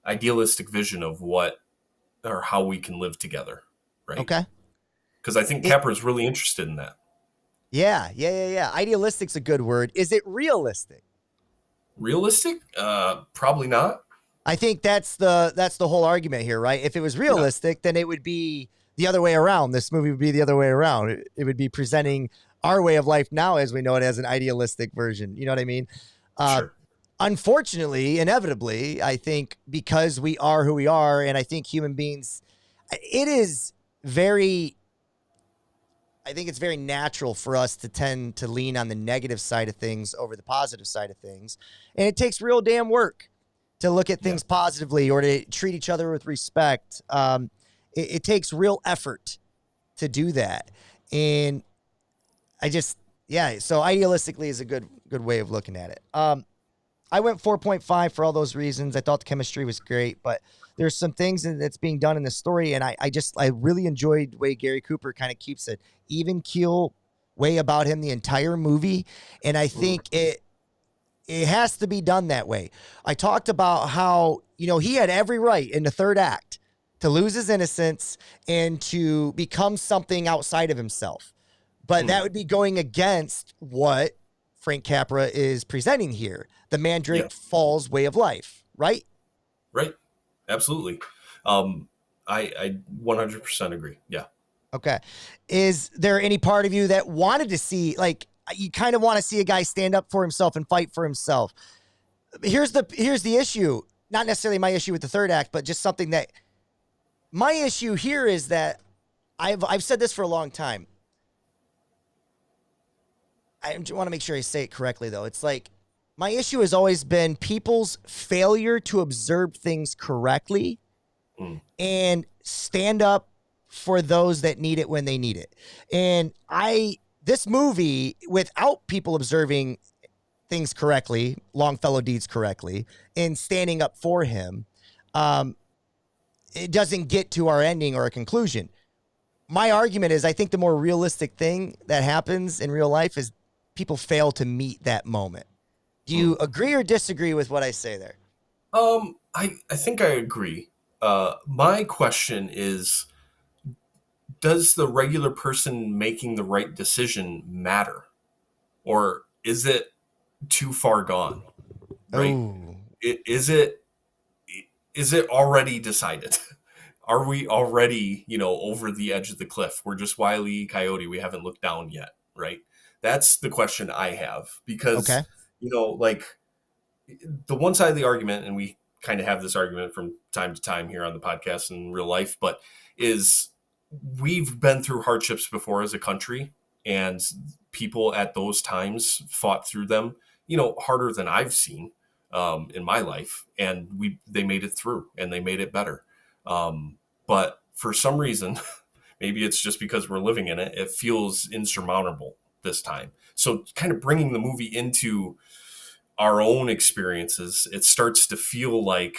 idealistic vision of what or how we can live together. Right. Okay. Because I think Capra is really interested in that. Yeah. Idealistic's a good word. Is it realistic? Realistic? Probably not. I think that's the whole argument here, right? If it was realistic, then it would be the other way around. This movie would be the other way around. It would be presenting our way of life now as we know it as an idealistic version. You know what I mean? Sure. Unfortunately, inevitably, I think because we are who we are, and I think human beings, it's very natural for us to tend to lean on the negative side of things over the positive side of things. And it takes real damn work to look at things positively or to treat each other with respect. It takes real effort to do that. And so idealistically is a good way of looking at it. I went 4.5 for all those reasons. I thought the chemistry was great, but there's some things that's being done in the story. And I really enjoyed the way Gary Cooper kind of keeps an even keel way about him the entire movie. And I think it has to be done that way. I talked about how, he had every right in the third act to lose his innocence and to become something outside of himself. But that would be going against what Frank Capra is presenting here, the Mandrake Falls way of life, right? Right. Absolutely. I 100% agree. Yeah. Okay. Is there any part of you that wanted to see, like, you kind of want to see a guy stand up for himself and fight for himself? Here's the issue. Not necessarily my issue with the third act, but just something that my issue here is that I've said this for a long time. I want to make sure I say it correctly, though. It's like my issue has always been people's failure to observe things correctly and stand up for those that need it when they need it. And this movie, without people observing things correctly, Longfellow deeds correctly, and standing up for him, it doesn't get to our ending or a conclusion. My argument is I think the more realistic thing that happens in real life is people fail to meet that moment. Do you agree or disagree with what I say there? I think I agree. My question is, does the regular person making the right decision matter? Or is it too far gone? Right? Ooh. Is it already decided? Are we already, over the edge of the cliff? We're just Wile E. Coyote. We haven't looked down yet, right? That's the question I have because, like the one side of the argument, and we kind of have this argument from time to time here on the podcast and in real life, but is we've been through hardships before as a country. and people at those times fought through them, harder than I've seen in my life, and they made it through and they made it better. But for some reason, maybe it's just because we're living in it, it feels insurmountable this time. So kind of bringing the movie into our own experiences, it starts to feel like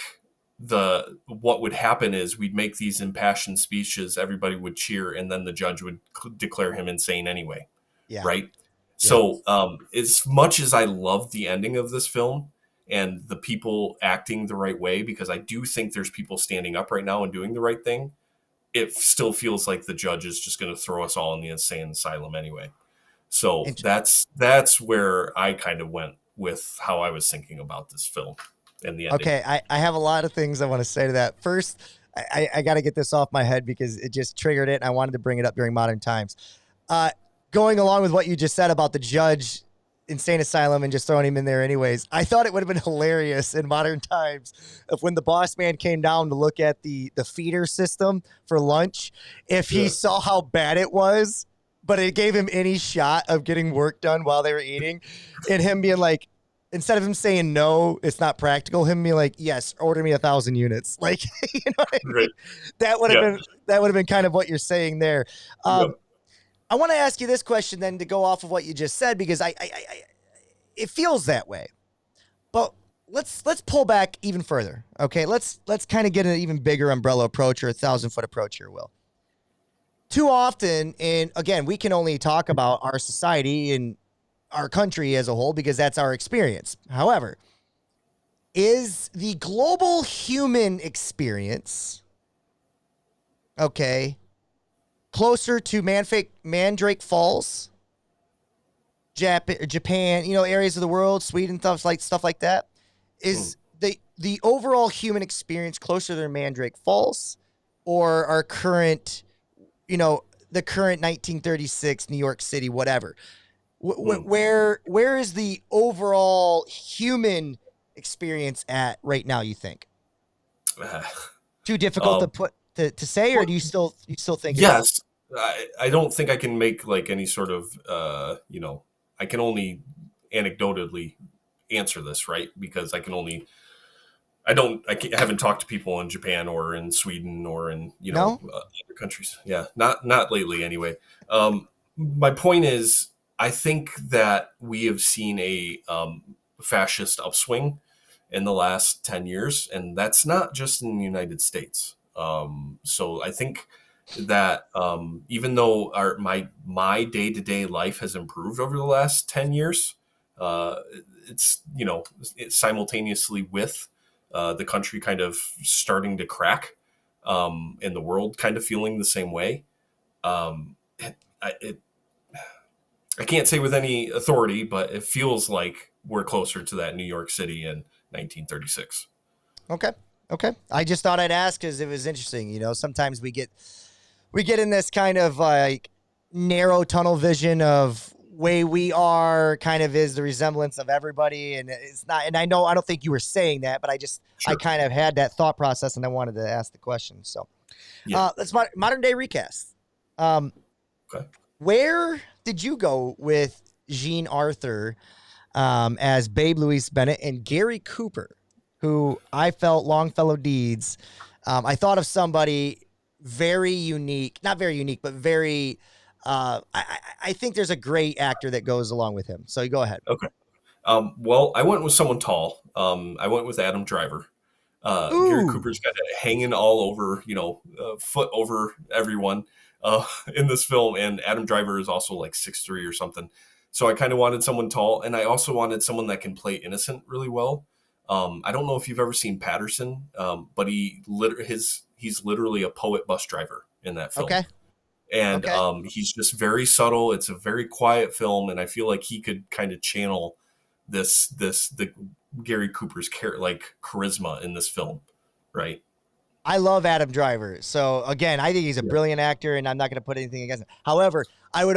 what would happen is we'd make these impassioned speeches, everybody would cheer, and then the judge would declare him insane anyway. Yeah. Right. Yeah. So as much as I love the ending of this film and the people acting the right way, because I do think there's people standing up right now and doing the right thing, it still feels like the judge is just going to throw us all in the insane asylum anyway. So that's where I kind of went with how I was thinking about this film and the ending. Okay, I have a lot of things I want to say to that. First, I got to get this off my head because it just triggered it, and I wanted to bring it up during modern times. Going along with what you just said about the judge, insane asylum, and just throwing him in there anyways, I thought it would have been hilarious in modern times if when the boss man came down to look at the feeder system for lunch, if he saw how bad it was, but it gave him any shot of getting work done while they were eating, and him being like, instead of him saying no, it's not practical, him being like, yes, order me 1,000 units. Like, you know what I mean? Right. That would have been kind of what you're saying there. I want to ask you this question then to go off of what you just said, because I it feels that way. But let's pull back even further. Okay, let's kind of get an even bigger umbrella approach or 1,000-foot approach here, Will. Too often, and again, we can only talk about our society and our country as a whole because that's our experience. However, is the global human experience, okay, closer to Mandrake Falls, Japan, areas of the world, Sweden, stuff like that? Is the overall human experience closer to Mandrake Falls, or our current, the current 1936 New York City, whatever? Where is the overall human experience at right now, you think? Too difficult to put to say, or do you still think? Yes, I don't think I can make like any sort of I can only anecdotally answer this, right? Because I haven't talked to people in Japan or in Sweden or in other countries. Yeah, not lately anyway. My point is, I think that we have seen a fascist upswing in the last 10 years, and that's not just in the United States. So I think that even though my day-to-day life has improved over the last 10 years, it's simultaneously with the country kind of starting to crack, and the world kind of feeling the same way. I can't say with any authority, but it feels like we're closer to that New York City in 1936. Okay. I just thought I'd ask because it was interesting. Sometimes we get in this kind of like narrow tunnel vision of way we are kind of is the resemblance of everybody, and it's not. And I don't think you were saying that, but I kind of had that thought process, and I wanted to ask the question. So, let's modern day recast. Okay. Where did you go with Jean Arthur as Babe Louise Bennett and Gary Cooper, who I felt Longfellow Deeds? I thought of somebody very unique, not very unique, but very. I think there's a great actor that goes along with him. So you go ahead. Okay. Well, I went with someone tall. I went with Adam Driver. Gary Cooper's got it hanging all over, foot over everyone in this film. And Adam Driver is also like 6'3" or something. So I kind of wanted someone tall. And I also wanted someone that can play innocent really well. I don't know if you've ever seen Patterson, but he's literally a poet bus driver in that film. Okay. And he's just very subtle. It's a very quiet film. And I feel like he could kind of channel the Gary Cooper's charisma in this film. Right. I love Adam Driver. So again, I think he's a brilliant actor, and I'm not going to put anything against him. However, I would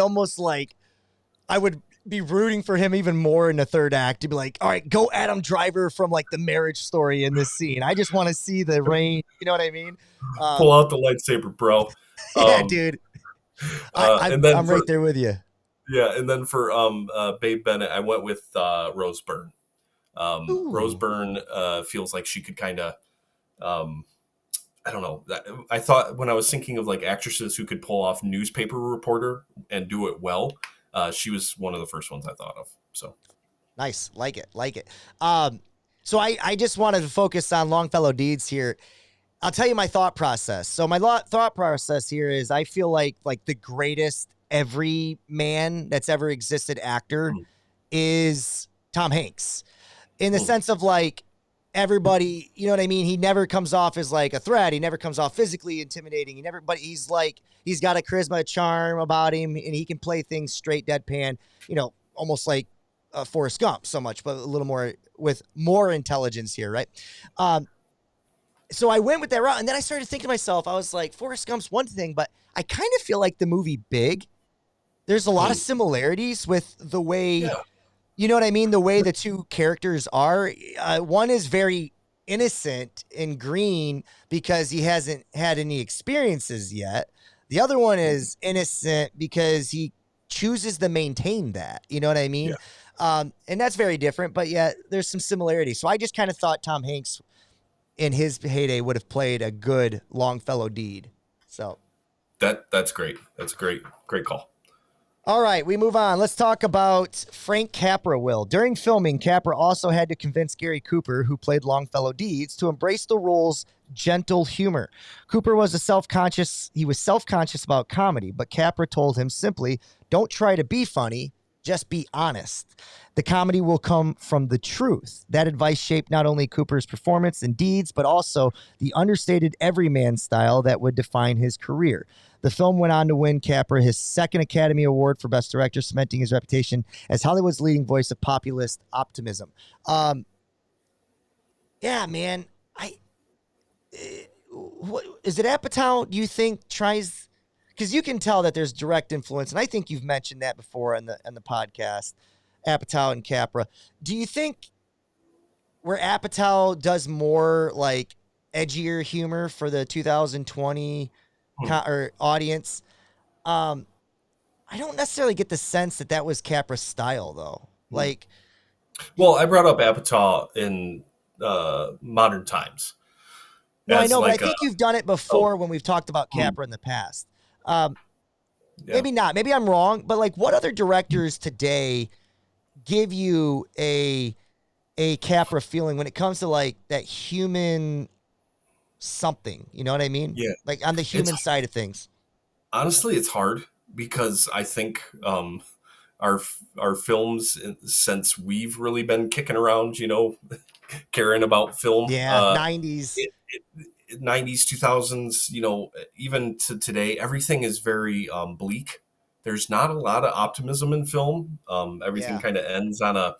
be rooting for him even more in the third act to be like, all right, go Adam Driver from like The Marriage Story in this scene. I just want to see the rain. You know what I mean? Pull out the lightsaber, bro. Yeah, dude. I'm right there with you. Yeah, and then for Babe Bennett, I went with Rose Byrne. Rose Ooh. Byrne feels like she could kind of um, I don't know. I thought when I was thinking of like actresses who could pull off newspaper reporter and do it well, she was one of the first ones I thought of. So Nice. Like it. Like it. So I just wanted to focus on Longfellow Deeds here. I'll tell you my thought process. So my thought process here is I feel like the greatest every man that's ever existed actor mm, is Tom Hanks, in the mm, sense of like everybody, you know what I mean? He never comes off as like a threat. He never comes off physically intimidating. He never, but he's like, he's got a charisma, a charm about him, and he can play things straight deadpan, almost like Forrest Gump so much, but a little more with more intelligence here, right? Um, so I went with that route, and then I started thinking to myself, I was like, Forrest Gump's one thing, but I kind of feel like the movie Big, there's a lot of mm. similarities with the way, Yeah. you know what I mean? The way the two characters are. One is very innocent and green because he hasn't had any experiences yet. The other one is innocent because he chooses to maintain that. You know what I mean? Yeah. And that's very different, but yet there's some similarities. So I just kind of thought Tom Hanks in his heyday would have played a good Longfellow Deed. So. That's great. That's a great call. All right, we move on. Let's talk about Frank Capra, Will. During filming, Capra also had to convince Gary Cooper, who played Longfellow Deeds, to embrace the role's gentle humor. Cooper was self-conscious about comedy, but Capra told him simply, don't try to be funny, just be honest. The comedy will come from the truth. That advice shaped not only Cooper's performance and Deeds, but also the understated everyman style that would define his career. The film went on to win Capra his second Academy Award for Best Director, cementing his reputation as Hollywood's leading voice of populist optimism. Yeah, man. What is it? Apatow, do you think tries? Because you can tell that there's direct influence, and I think you've mentioned that before in the podcast. Apatow and Capra. Do you think where Apatow does more like edgier humor for the 2020 or audience? I don't necessarily get the sense that was Capra's style, though. Like, Well, I brought up Apatow in modern times no, I as know, but I like a think you've done it before when we've talked about Capra in the past. yeah. Maybe not. Maybe I'm wrong, but like, what other directors today give you a Capra feeling when it comes to like that human something? You know what I mean? Yeah. Like on the human side of things. Honestly, it's hard because I think our films, since we've really been kicking around, caring about film, Yeah, 90s. 90s, 2000s, even to today, everything is very bleak. There's not a lot of optimism in film. Everything Yeah. kind of ends on a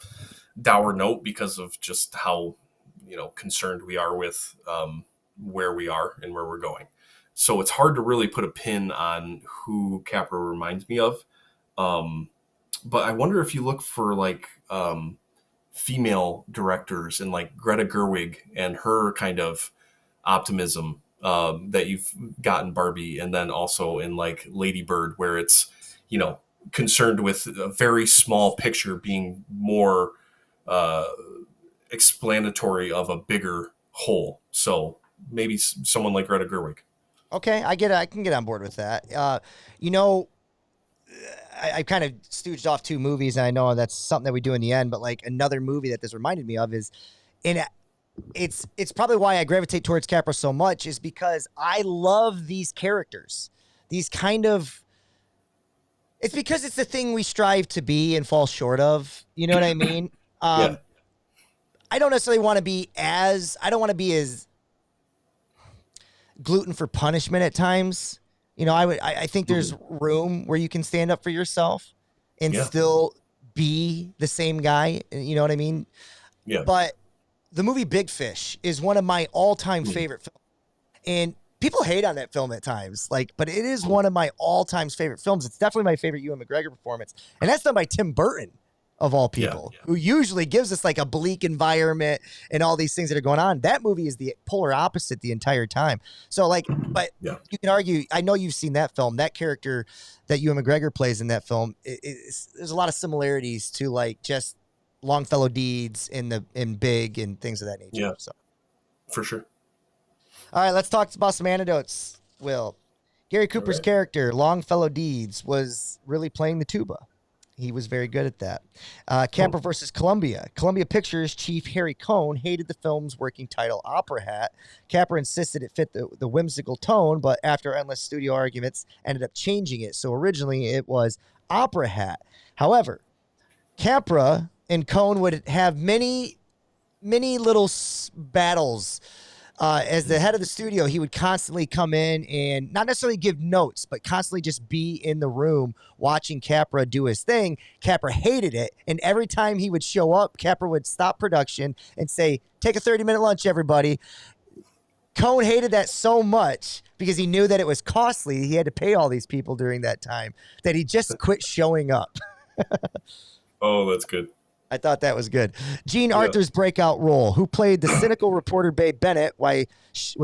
dour note because of just how concerned we are with where we are and where we're going. So it's hard to really put a pin on who Capra reminds me of. But I wonder if you look for like female directors and like Greta Gerwig and her kind of optimism that you've gotten Barbie, and then also in like Lady Bird, where it's concerned with a very small picture being more explanatory of a bigger whole. So maybe someone like Greta Gerwig. Okay, I get it. I can get on board with that. I kind of stooged off two movies, and I know that's something that we do in the end. But like another movie that this reminded me of is, and it's probably why I gravitate towards Capra so much, is because I love these characters. These kind of, it's because it's the thing we strive to be and fall short of. You know what I mean? Yeah. I don't necessarily want to be as, I don't want to be as gluten for punishment at times. I think there's room where you can stand up for yourself and still be the same guy. You know what I mean? Yeah. But the movie Big Fish is one of my all-time favorite films. And people hate on that film at times, but it is one of my all-time favorite films. It's definitely my favorite Ewan McGregor performance. And that's done by Tim Burton. of all Yeah. people, who usually gives us like a bleak environment and all these things that are going on. That movie is the polar opposite the entire time. So like, but Yeah. you can argue, I know you've seen that film, that character that Ewan McGregor plays in that film. There's a lot of similarities to like just Longfellow Deeds in Big and things of that nature. Yeah. So, For sure. all right, let's talk about some anecdotes. Will, Gary Cooper's right. character, Longfellow Deeds, was really playing the tuba. He was very good at that. Capra versus Columbia. Columbia Pictures chief Harry Cohn hated the film's working title, Opera Hat. Capra insisted it fit the whimsical tone, but after endless studio arguments, ended up changing it. So originally it was Opera Hat. However, Capra and Cohn would have many little battles. As the head of the studio, he would constantly come in and not necessarily give notes, but constantly just be in the room watching Capra do his thing. Capra hated it. And every time he would show up, Capra would stop production and say, take a 30-minute lunch, everybody. Cohn hated that so much because he knew that it was costly. He had to pay all these people during that time that he just quit showing up. Oh, that's good. I thought that was good. Jean Arthur's breakout role, who played the cynical reporter Babe Bennett, was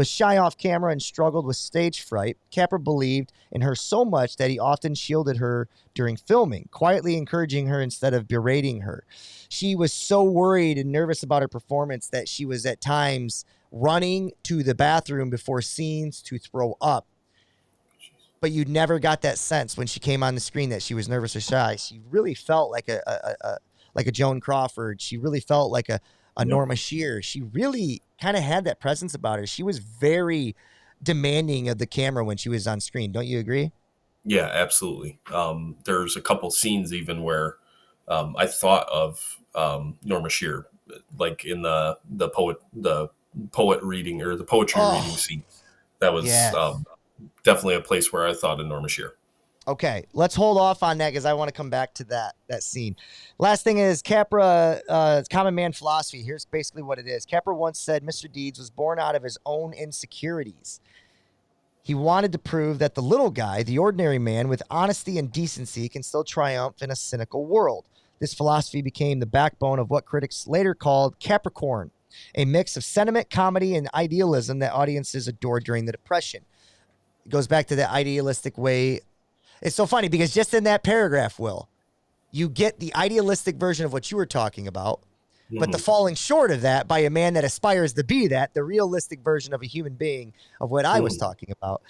shy off camera and struggled with stage fright. Capra believed in her so much that he often shielded her during filming, quietly encouraging her instead of berating her. She was so worried and nervous about her performance that she was at times running to the bathroom before scenes to throw up. But you never got that sense when she came on the screen that she was nervous or shy. She really felt like a Joan Crawford. She really felt like a Norma Shear. She really kind of had that presence about her. She was very demanding of the camera when she was on screen. Don't you agree? Yeah, absolutely. There's a couple scenes even where I thought of Norma Shear, like in the poet reading or the poetry reading scene. That was definitely a place where I thought of Norma Shear. Okay, let's hold off on that because I want to come back to that scene. Last thing is Capra, common man philosophy. Here's basically what it is. Capra once said Mr. Deeds was born out of his own insecurities. He wanted to prove that the little guy, the ordinary man with honesty and decency, can still triumph in a cynical world. This philosophy became the backbone of what critics later called Capricorn, a mix of sentiment, comedy, and idealism that audiences adored during the Depression. It goes back to that idealistic way. It's so funny because just in that paragraph, Will, you get the idealistic version of what you were talking about, but the falling short of that by a man that aspires to be that, the realistic version of a human being of what I was talking about.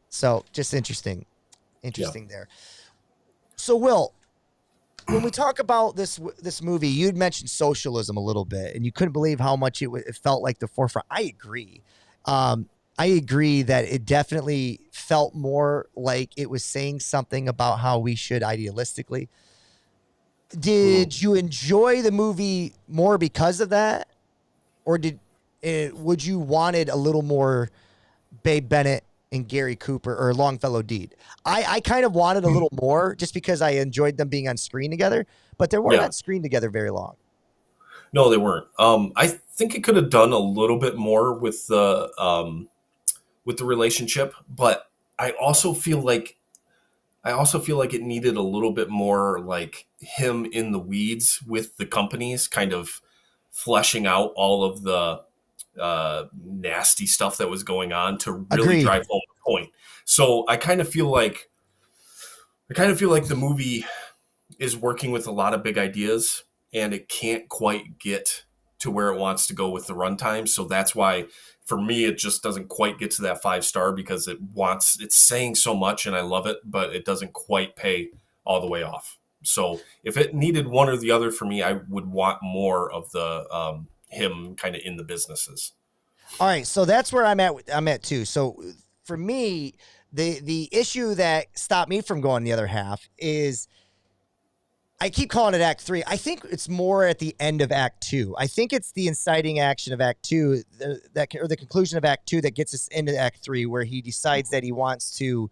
So just interesting there. So Will, when we talk about this movie, you'd mentioned socialism a little bit, and you couldn't believe how much it felt like the forefront. I agree. I agree that it definitely felt more like it was saying something about how we should idealistically. Did you enjoy the movie more because of that? Or would you wanted a little more Babe Bennett and Gary Cooper or Longfellow Deed? I kind of wanted a little more just because I enjoyed them being on screen together, but they weren't on screen together very long. No, they weren't. I think it could have done a little bit more with the relationship, but I also feel like it needed a little bit more like him in the weeds with the companies, kind of fleshing out all of the nasty stuff that was going on to really drive home the point. So I kind of feel like the movie is working with a lot of big ideas and it can't quite get to where it wants to go with the runtime. So that's why for me, it just doesn't quite get to that 5-star because it's saying so much and I love it, but it doesn't quite pay all the way off. So if it needed one or the other for me, I would want more of the him kind of in the businesses. All right, so that's where I'm at too. So for me, the issue that stopped me from going the other half is I keep calling it Act 3. I think it's more at the end of Act 2. I think it's the inciting action of Act 2 or the conclusion of Act 2 that gets us into Act 3, where he decides that he wants to,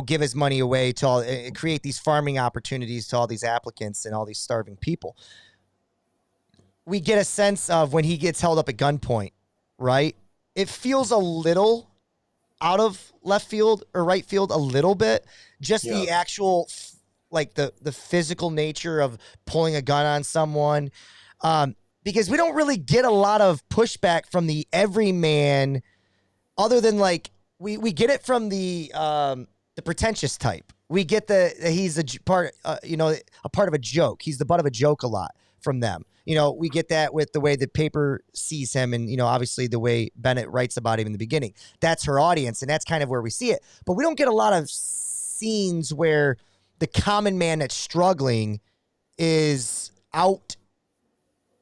give his money away to create these farming opportunities to all these applicants and all these starving people. We get a sense of when he gets held up at gunpoint, right? It feels a little out of left field or right field, a little bit. Just the actual like the physical nature of pulling a gun on someone, because we don't really get a lot of pushback from the everyman, other than like we get it from the pretentious type. We get he's part, a part of a joke. He's the butt of a joke a lot from them. We get that with the way the paper sees him, and obviously the way Bennett writes about him in the beginning. That's her audience, and that's kind of where we see it. But we don't get a lot of scenes where the common man that's struggling is out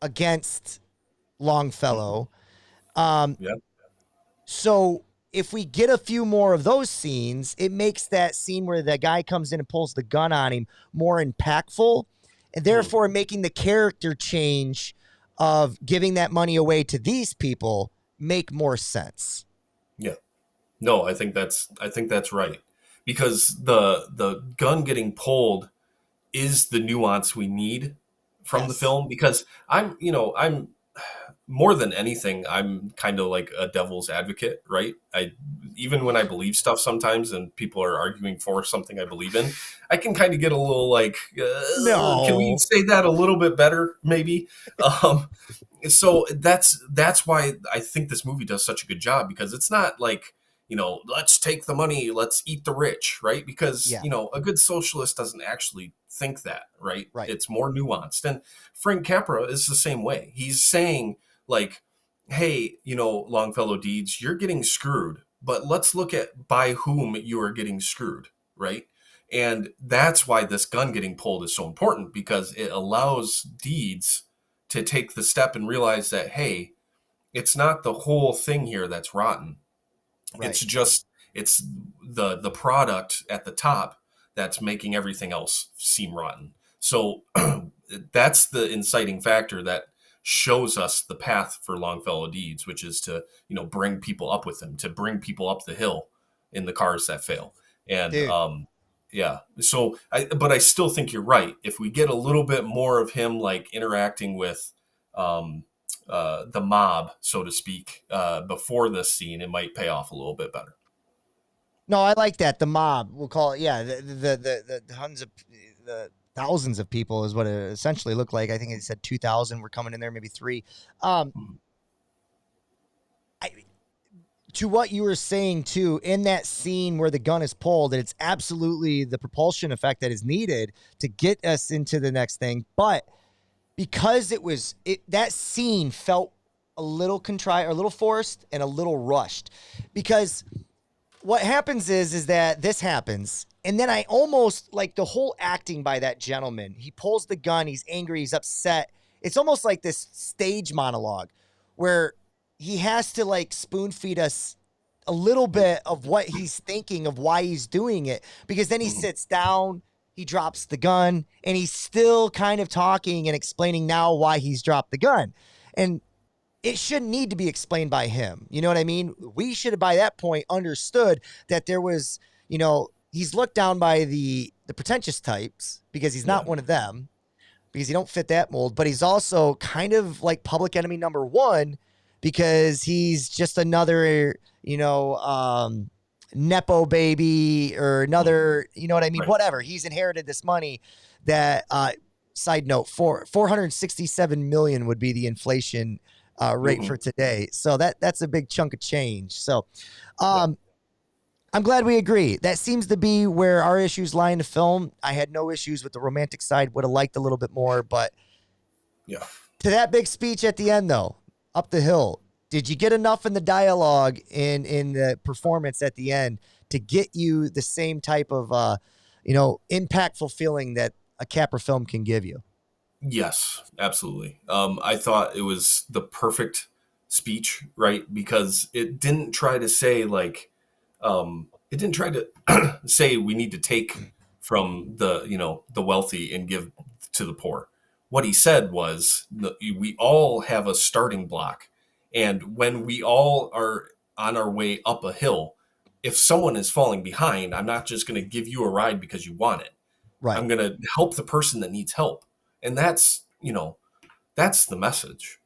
against Longfellow. Yeah. So if we get a few more of those scenes, it makes that scene where the guy comes in and pulls the gun on him more impactful, and therefore making the character change of giving that money away to these people make more sense. Yeah. No, I think that's right. Because the gun getting pulled is the nuance we need from the film, because I'm more than anything, I'm kind of like a devil's advocate, right? Even when I believe stuff sometimes and people are arguing for something I believe in, I can kind of get a little like, No. can we say that a little bit better, maybe? So that's why I think this movie does such a good job, because it's not like, let's take the money, let's eat the rich, right? Because, a good socialist doesn't actually think that, right? Right. It's more nuanced. And Frank Capra is the same way. He's saying, like, hey, Longfellow Deeds, you're getting screwed, but let's look at by whom you are getting screwed, right? And that's why this gun getting pulled is so important, because it allows Deeds to take the step and realize that, hey, it's not the whole thing here that's rotten. Right. It's the product at the top that's making everything else seem rotten. So that's the inciting factor that shows us the path for Longfellow Deeds, which is to, bring people up with him, to bring people up the hill in the cars that fail. And yeah. So but I still think you're right. If we get a little bit more of him like interacting with the mob, so to speak, before this scene, it might pay off a little bit better. No, I like that. The mob, we'll call it. Yeah, the hundreds of the thousands of people is what it essentially looked like. I think it said 2,000 were coming in there, maybe 3. To what you were saying too, in that scene where the gun is pulled, it's absolutely the propulsion effect that is needed to get us into the next thing. But because that scene felt a little contrived, or a little forced, and a little rushed, because what happens is that this happens, and then I almost like the whole acting by that gentleman. He pulls the gun, he's angry, he's upset. It's almost like this stage monologue where he has to like spoon feed us a little bit of what he's thinking of why he's doing it, because then he sits down, he drops the gun, and he's still kind of talking and explaining now why he's dropped the gun. And it shouldn't need to be explained by him. You know what I mean? We should have by that point understood that there was, he's looked down by the pretentious types because he's not one of them, because he don't fit that mold, but he's also kind of like public enemy number 1 because he's just another, Nepo baby or another, you know what I mean? Right. Whatever. He's inherited this money that, side note, 467 million would be the inflation rate for today. So that's a big chunk of change. So I'm glad we agree. That seems to be where our issues lie in the film. I had no issues with the romantic side, would have liked a little bit more, but to that big speech at the end though, up the hill, did you get enough in the dialogue in the performance at the end to get you the same type of, impactful feeling that a Capra film can give you? Yes, absolutely. I thought it was the perfect speech, right? Because it didn't try to say like, it didn't try to say we need to take from the wealthy and give to the poor. What he said was, we all have a starting block. And when we all are on our way up a hill, if someone is falling behind, I'm not just going to give you a ride because you want it. Right. I'm going to help the person that needs help. And that's the message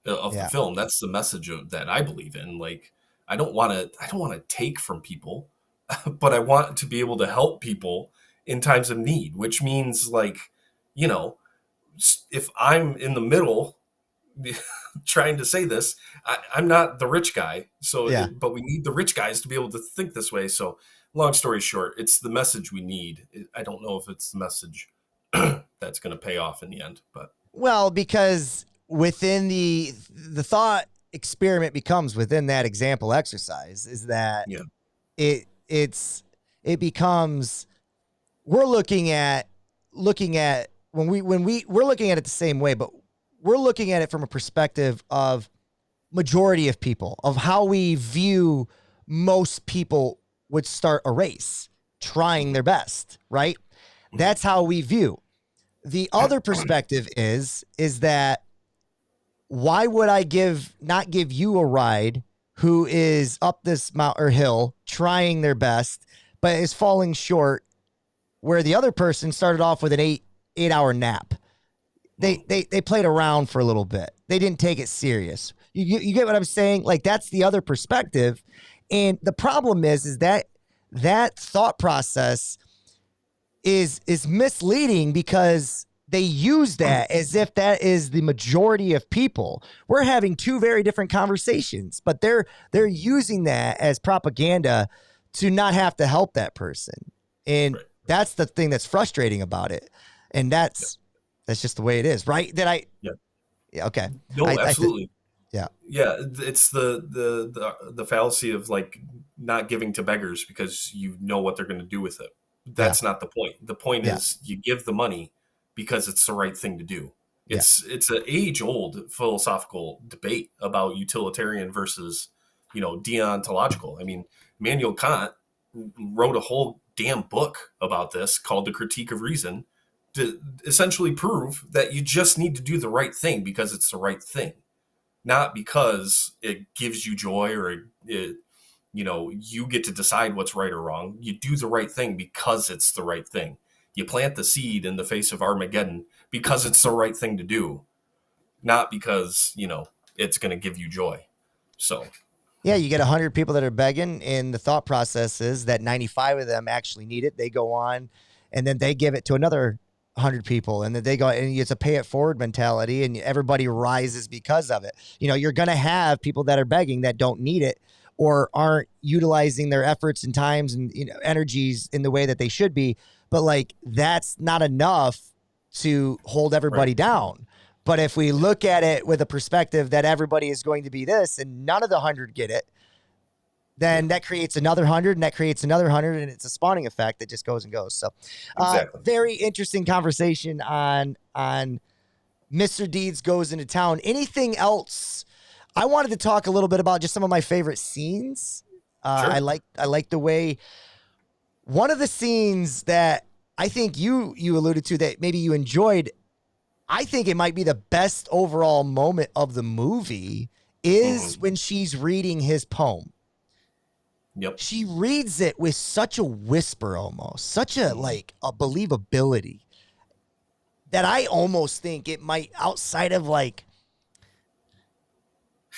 of the film. That's the message that I believe in. Like, I don't want to take from people, but I want to be able to help people in times of need, which means like, you know, if I'm in the middle trying to say this, I'm not the rich guy. So, Yeah. but we need the rich guys to be able to think this way. So, long story short, it's the message we need. I don't know if it's the message that's going to pay off in the end, but Well, because within the thought experiment becomes within that example exercise is that yeah, it becomes we're looking at we're looking at it the same way, but we're looking at it from a perspective of majority of people, of how we view most people would start a race trying their best, right? That's how we view. The other perspective is that why would I not give you a ride who is up this mountain or hill trying their best, but is falling short, where the other person started off with an 8 hour nap. They played around for a little bit. They didn't take it serious. You get what I'm saying? Like, that's the other perspective. And the problem is that thought process is misleading because they use that as if that is the majority of people. We're having two very different conversations, but they're using that as propaganda to not have to help that person. And right. that's the thing that's frustrating about it. And that's just the way it is, right? Yeah. Okay. No, absolutely. Yeah. It's the fallacy of like not giving to beggars because you know what they're going to do with it. That's not the point. The point is you give the money because it's the right thing to do. It's an age-old philosophical debate about utilitarian versus, deontological. I mean, Immanuel Kant wrote a whole damn book about this called The Critique of Reason to essentially prove that you just need to do the right thing because it's the right thing, not because it gives you joy or you get to decide what's right or wrong. You do the right thing because it's the right thing. You plant the seed in the face of Armageddon because it's the right thing to do, not because, it's going to give you joy. So, Yeah, you get 100 people that are begging, and the thought process is that 95 of them actually need it. They go on, and then they give it to another 100 people, and then they go, and it's a pay it forward mentality, and everybody rises because of it. You're going to have people that are begging that don't need it or aren't utilizing their efforts and times and energies in the way that they should be. But like, that's not enough to hold everybody down. But if we look at it with a perspective that everybody is going to be this and none of the 100 get it, then that creates another 100 and that creates another 100, and it's a spawning effect that just goes and goes. So exactly. Very interesting conversation on Mr. Deeds Goes Into Town. Anything else? I wanted to talk a little bit about just some of my favorite scenes. Sure. I like the way one of the scenes that I think you alluded to that maybe you enjoyed. I think it might be the best overall moment of the movie is when she's reading his poem. Yep. She reads it with such a whisper, almost such a a believability that I almost think it might, outside of like,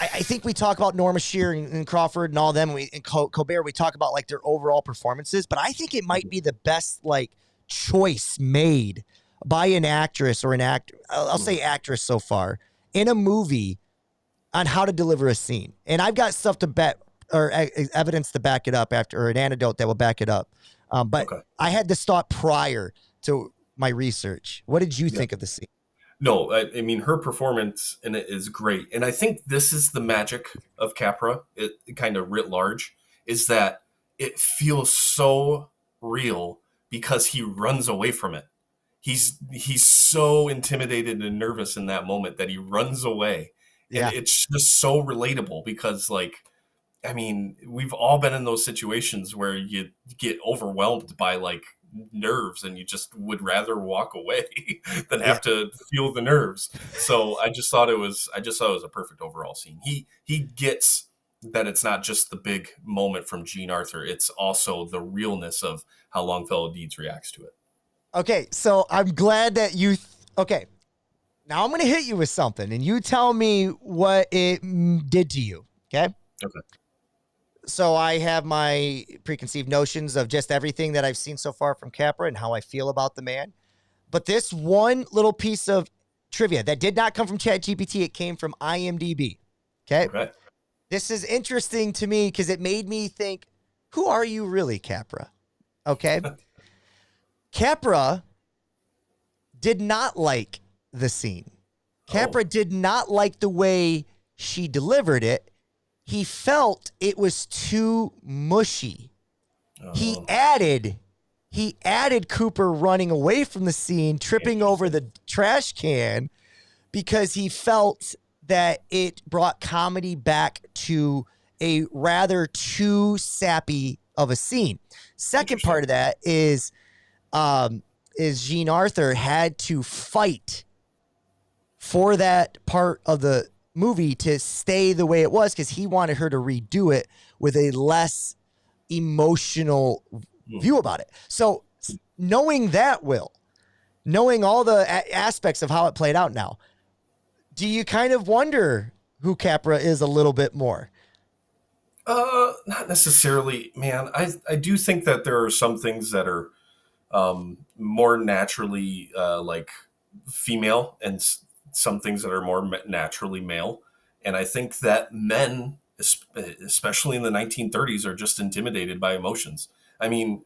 I think we talk about Norma Shear and Crawford and all them, and Colbert, we talk about like their overall performances, but I think it might be the best like choice made by an actress or an actor. I'll say actress so far in a movie on how to deliver a scene. And I've got stuff to bet or evidence to back it up after, or an anecdote that will back it up. But I had this thought prior to my research. What did you think of the scene? No, I mean, her performance in it is great. And I think this is the magic of Capra, it kind of writ large, is that it feels so real because he runs away from it. He's so intimidated and nervous in that moment that he runs away. And it's just so relatable because, like, I mean, we've all been in those situations where you get overwhelmed by like nerves and you just would rather walk away than have to feel the nerves. So I just thought it was a perfect overall scene. He gets that it's not just the big moment from Jean Arthur. It's also the realness of how Longfellow Deeds reacts to it. Okay, so I'm glad that you. Okay, now I'm going to hit you with something, and you tell me what it did to you. Okay. Okay. so I have my preconceived notions of just everything that I've seen so far from Capra and how I feel about the man. But this one little piece of trivia that did not come from ChatGPT, it came from IMDb. Okay. Okay. This is interesting to me because it made me think, who are you really, Capra? Okay. Capra did not like the scene. Capra did not like the way she delivered it. He felt it was too mushy. He added Cooper running away from the scene, tripping over the trash can because he felt that it brought comedy back to a rather too sappy of a scene. Second part of that is Jean Arthur had to fight for that part of the movie to stay the way it was because he wanted her to redo it with a less emotional view about it. So knowing that, knowing all the aspects of how it played out now, do you kind of wonder who Capra is a little bit more? Not necessarily, man. I do think that there are some things that are more naturally like female, and some things that are more naturally male. And I think that men, especially in the 1930s, are just intimidated by emotions. I mean,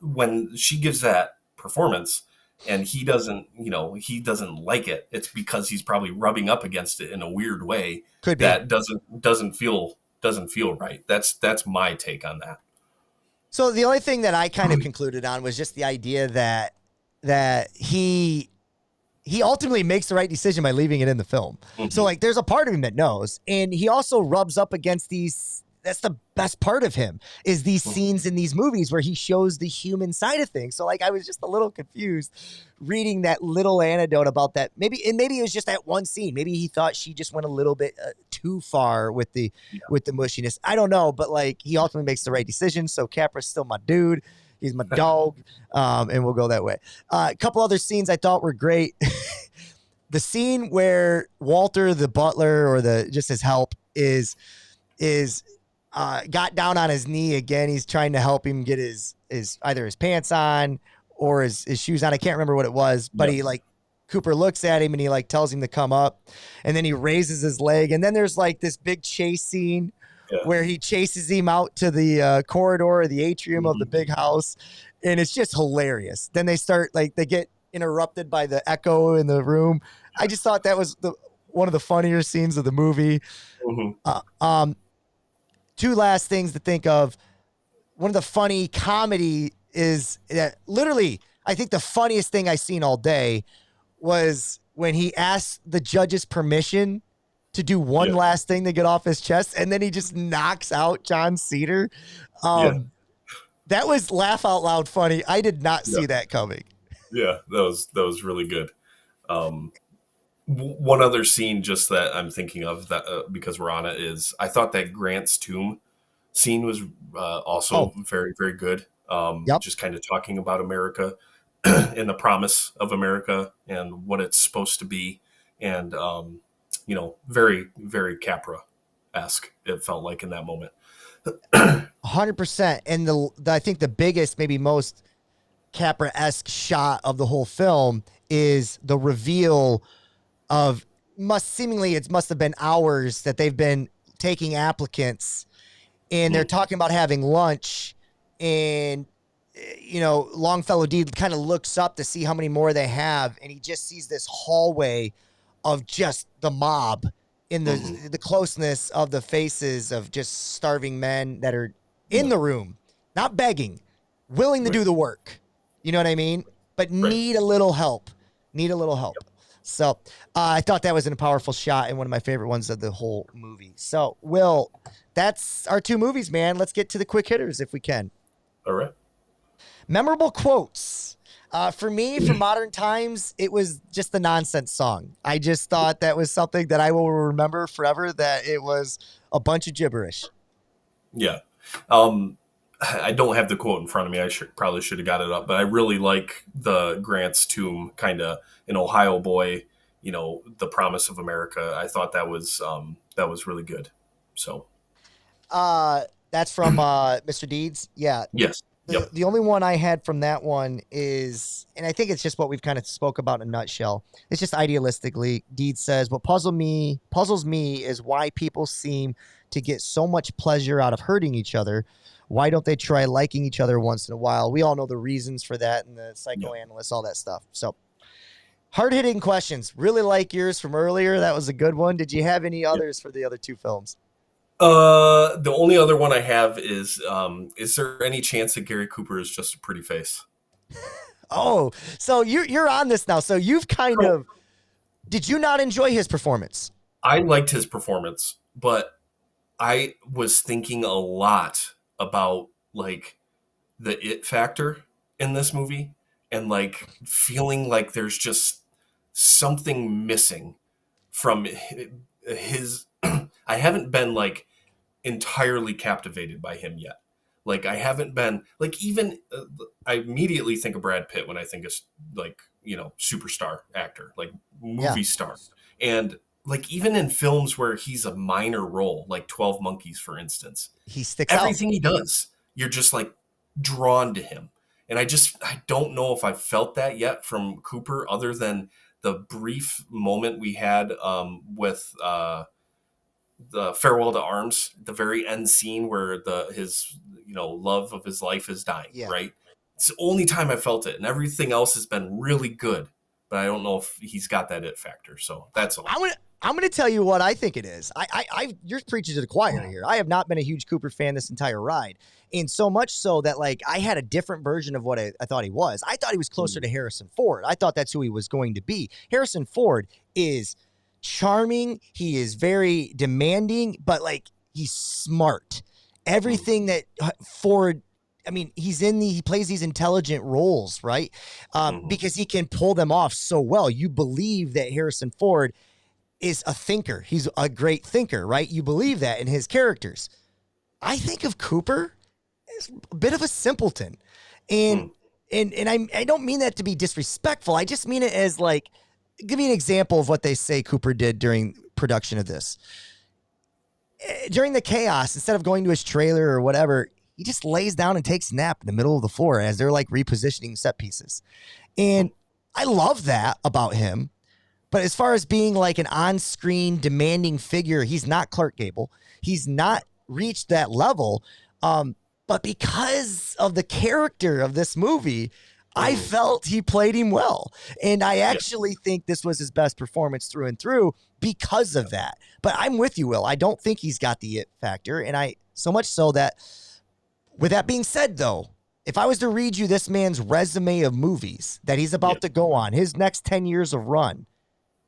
when she gives that performance and he doesn't, he doesn't like it, it's because he's probably rubbing up against it in a weird way Could be. that doesn't feel right. That's my take on that. So the only thing that I kind of concluded on was just the idea that he ultimately makes the right decision by leaving it in the film. Mm-hmm. So like there's a part of him that knows, and he also rubs up against these. That's the best part of him is these scenes in these movies where he shows the human side of things. So like I was just a little confused reading that little anecdote about that. Maybe it was just that one scene. Maybe he thought she just went a little bit too far with the mushiness. I don't know, but like he ultimately makes the right decision. So Capra's still my dude. He's my dog, and we'll go that way. A couple other scenes I thought were great. The scene where Walter, the butler, or just his help, is got down on his knee again. He's trying to help him get his either his pants on or his shoes on. I can't remember what it was, but he like Cooper looks at him and he like tells him to come up, and then he raises his leg, and then there's like this big chase scene. Where he chases him out to the corridor or the atrium of the big house. And it's just hilarious. Then they get interrupted by the echo in the room. I just thought that was one of the funnier scenes of the movie. Two last things to think of. One of the funny comedy is that literally, I think the funniest thing I seen all day was when he asked the judge's permission to do one last thing to get off his chest, and then he just knocks out John Cedar. That was laugh out loud funny. I did not see that coming. Yeah, that was really good. One other scene just that I'm thinking of that because we're on it is I thought that Grant's tomb scene was also very, very good. Just kind of talking about America and the promise of America and what it's supposed to be. And, very, very Capra-esque, it felt like in that moment. 100%. And I think the biggest, maybe most Capra-esque shot of the whole film is the reveal of must have been hours that they've been taking applicants, and they're talking about having lunch, and Longfellow D kind of looks up to see how many more they have, and he just sees this hallway of just the mob in the closeness of the faces of just starving men that are in the room, not begging, willing to do the work. You know what I mean? But need a little help. So I thought that was a powerful shot and one of my favorite ones of the whole movie. So, Will, that's our two movies, man. Let's get to the quick hitters if we can. All right. Memorable quotes. For me, for modern times, it was just the nonsense song. I just thought that was something that I will remember forever, that it was a bunch of gibberish. Yeah. I don't have the quote in front of me. I probably should have got it up, but I really like the Grant's tomb kind of an Ohio boy, the promise of America. I thought that was really good. So, That's from Mr. Deeds. Yeah. Yes. Yep. The only one I had from that one is, and I think it's just what we've kind of spoke about in a nutshell. It's just idealistically, Deeds says, what puzzles me is why people seem to get so much pleasure out of hurting each other. Why don't they try liking each other once in a while? We all know the reasons for that and the psychoanalysts, all that stuff. So hard-hitting questions. Really like yours from earlier. That was a good one. Did you have any others for the other two films? The only other one I have is there any chance that Gary Cooper is just a pretty face? Oh, so you're on this now. So you've kind of, did you not enjoy his performance? I liked his performance, but I was thinking a lot about like the it factor in this movie and like feeling like there's just something missing from his I haven't been like entirely captivated by him yet. Like I haven't been like even I immediately think of Brad Pitt when I think of like, superstar actor, like movie star. And like even in films where he's a minor role, like 12 Monkeys, for instance, he sticks everything out. he does, you're just like drawn to him. And I don't know if I've felt that yet from Cooper, other than the brief moment we had with the Farewell to Arms, the very end scene where his love of his life is dying. Yeah. Right. It's the only time I felt it, and everything else has been really good. But I don't know if he's got that it factor. So that's all. I'm gonna tell you what I think it is. You're preaching to the choir here. I have not been a huge Cooper fan this entire ride, and so much so that like I had a different version of what I thought he was. I thought he was closer to Harrison Ford. I thought that's who he was going to be. Harrison Ford is charming. He is very demanding, but like he's smart. Everything that Ford. I mean, he plays these intelligent roles, right? Because he can pull them off so well. You believe that Harrison Ford is a thinker. He's a great thinker, right? You believe that in his characters. I think of Cooper as a bit of a simpleton. And I don't mean that to be disrespectful. I just mean it as like, give me an example of what they say Cooper did during production of this. During the chaos, instead of going to his trailer or whatever, he just lays down and takes a nap in the middle of the floor as they're like repositioning set pieces. And I love that about him. But as far as being like an on-screen demanding figure, he's not Clark Gable. He's not reached that level. But because of the character of this movie, I felt he played him well. And I actually think this was his best performance through and through because of that. But I'm with you, Will. I don't think he's got the it factor. And so much so that, with that being said, though, if I was to read you this man's resume of movies that he's about to go on, his next 10 years of run,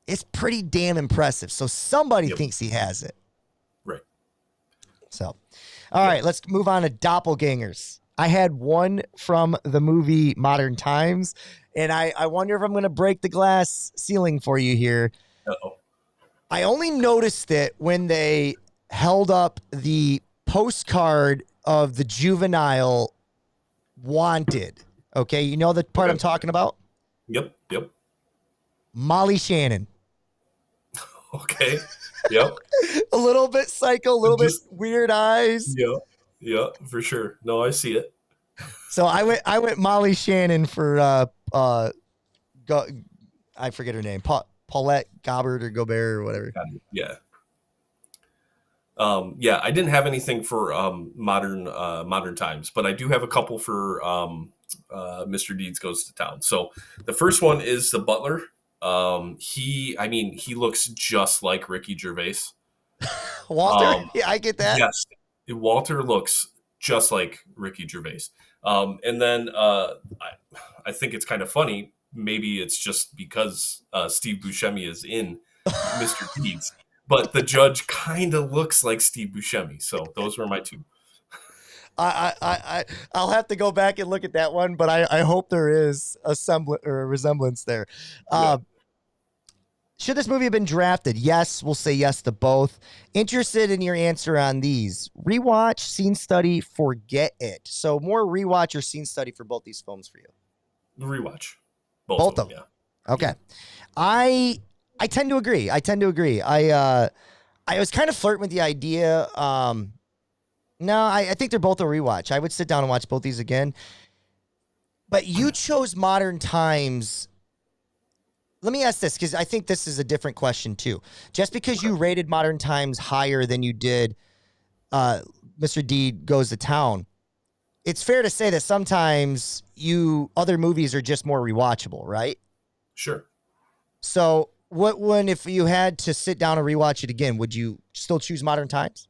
it's pretty damn impressive. So somebody thinks he has it. Right. So, all right, let's move on to doppelgangers. I had one from the movie Modern Times, and I wonder if I'm going to break the glass ceiling for you here. Uh-oh. I only noticed it when they held up the postcard of the juvenile wanted. Okay, you know the part I'm talking about? Yep. Molly Shannon. Okay. Yep. A little bit psycho, a little bit weird eyes. Yeah, for sure. No, I see it. So I went Molly Shannon for I forget her name. Paulette Gobert or Gobert or whatever. Yeah. I didn't have anything for modern times, but I do have a couple for Mr. Deeds Goes to Town. So the first one is the butler. He looks just like Ricky Gervais. Walter? Yeah, I get that. Yes. Walter looks just like Ricky Gervais. And then I think it's kind of funny. Maybe it's just because Steve Buscemi is in Mr. Deeds. But the judge kind of looks like Steve Buscemi. So those were my two. I'll have to go back and look at that one, but I hope there is a semblance or a resemblance there. Should this movie have been drafted? Yes, we'll say yes to both. Interested in your answer on these. Rewatch, scene study, forget it. So more rewatch or scene study for both these films for you? Rewatch. Both of them. Yeah. Okay. I tend to agree. I was kind of flirting with the idea. No, I think they're both a rewatch. I would sit down and watch both these again. But you chose Modern Times. Let me ask this, because I think this is a different question too. Just because you rated Modern Times higher than you did Mr. Deed Goes to Town, it's fair to say that sometimes other movies are just more rewatchable, right? Sure. So if you had to sit down and rewatch it again, would you still choose Modern Times?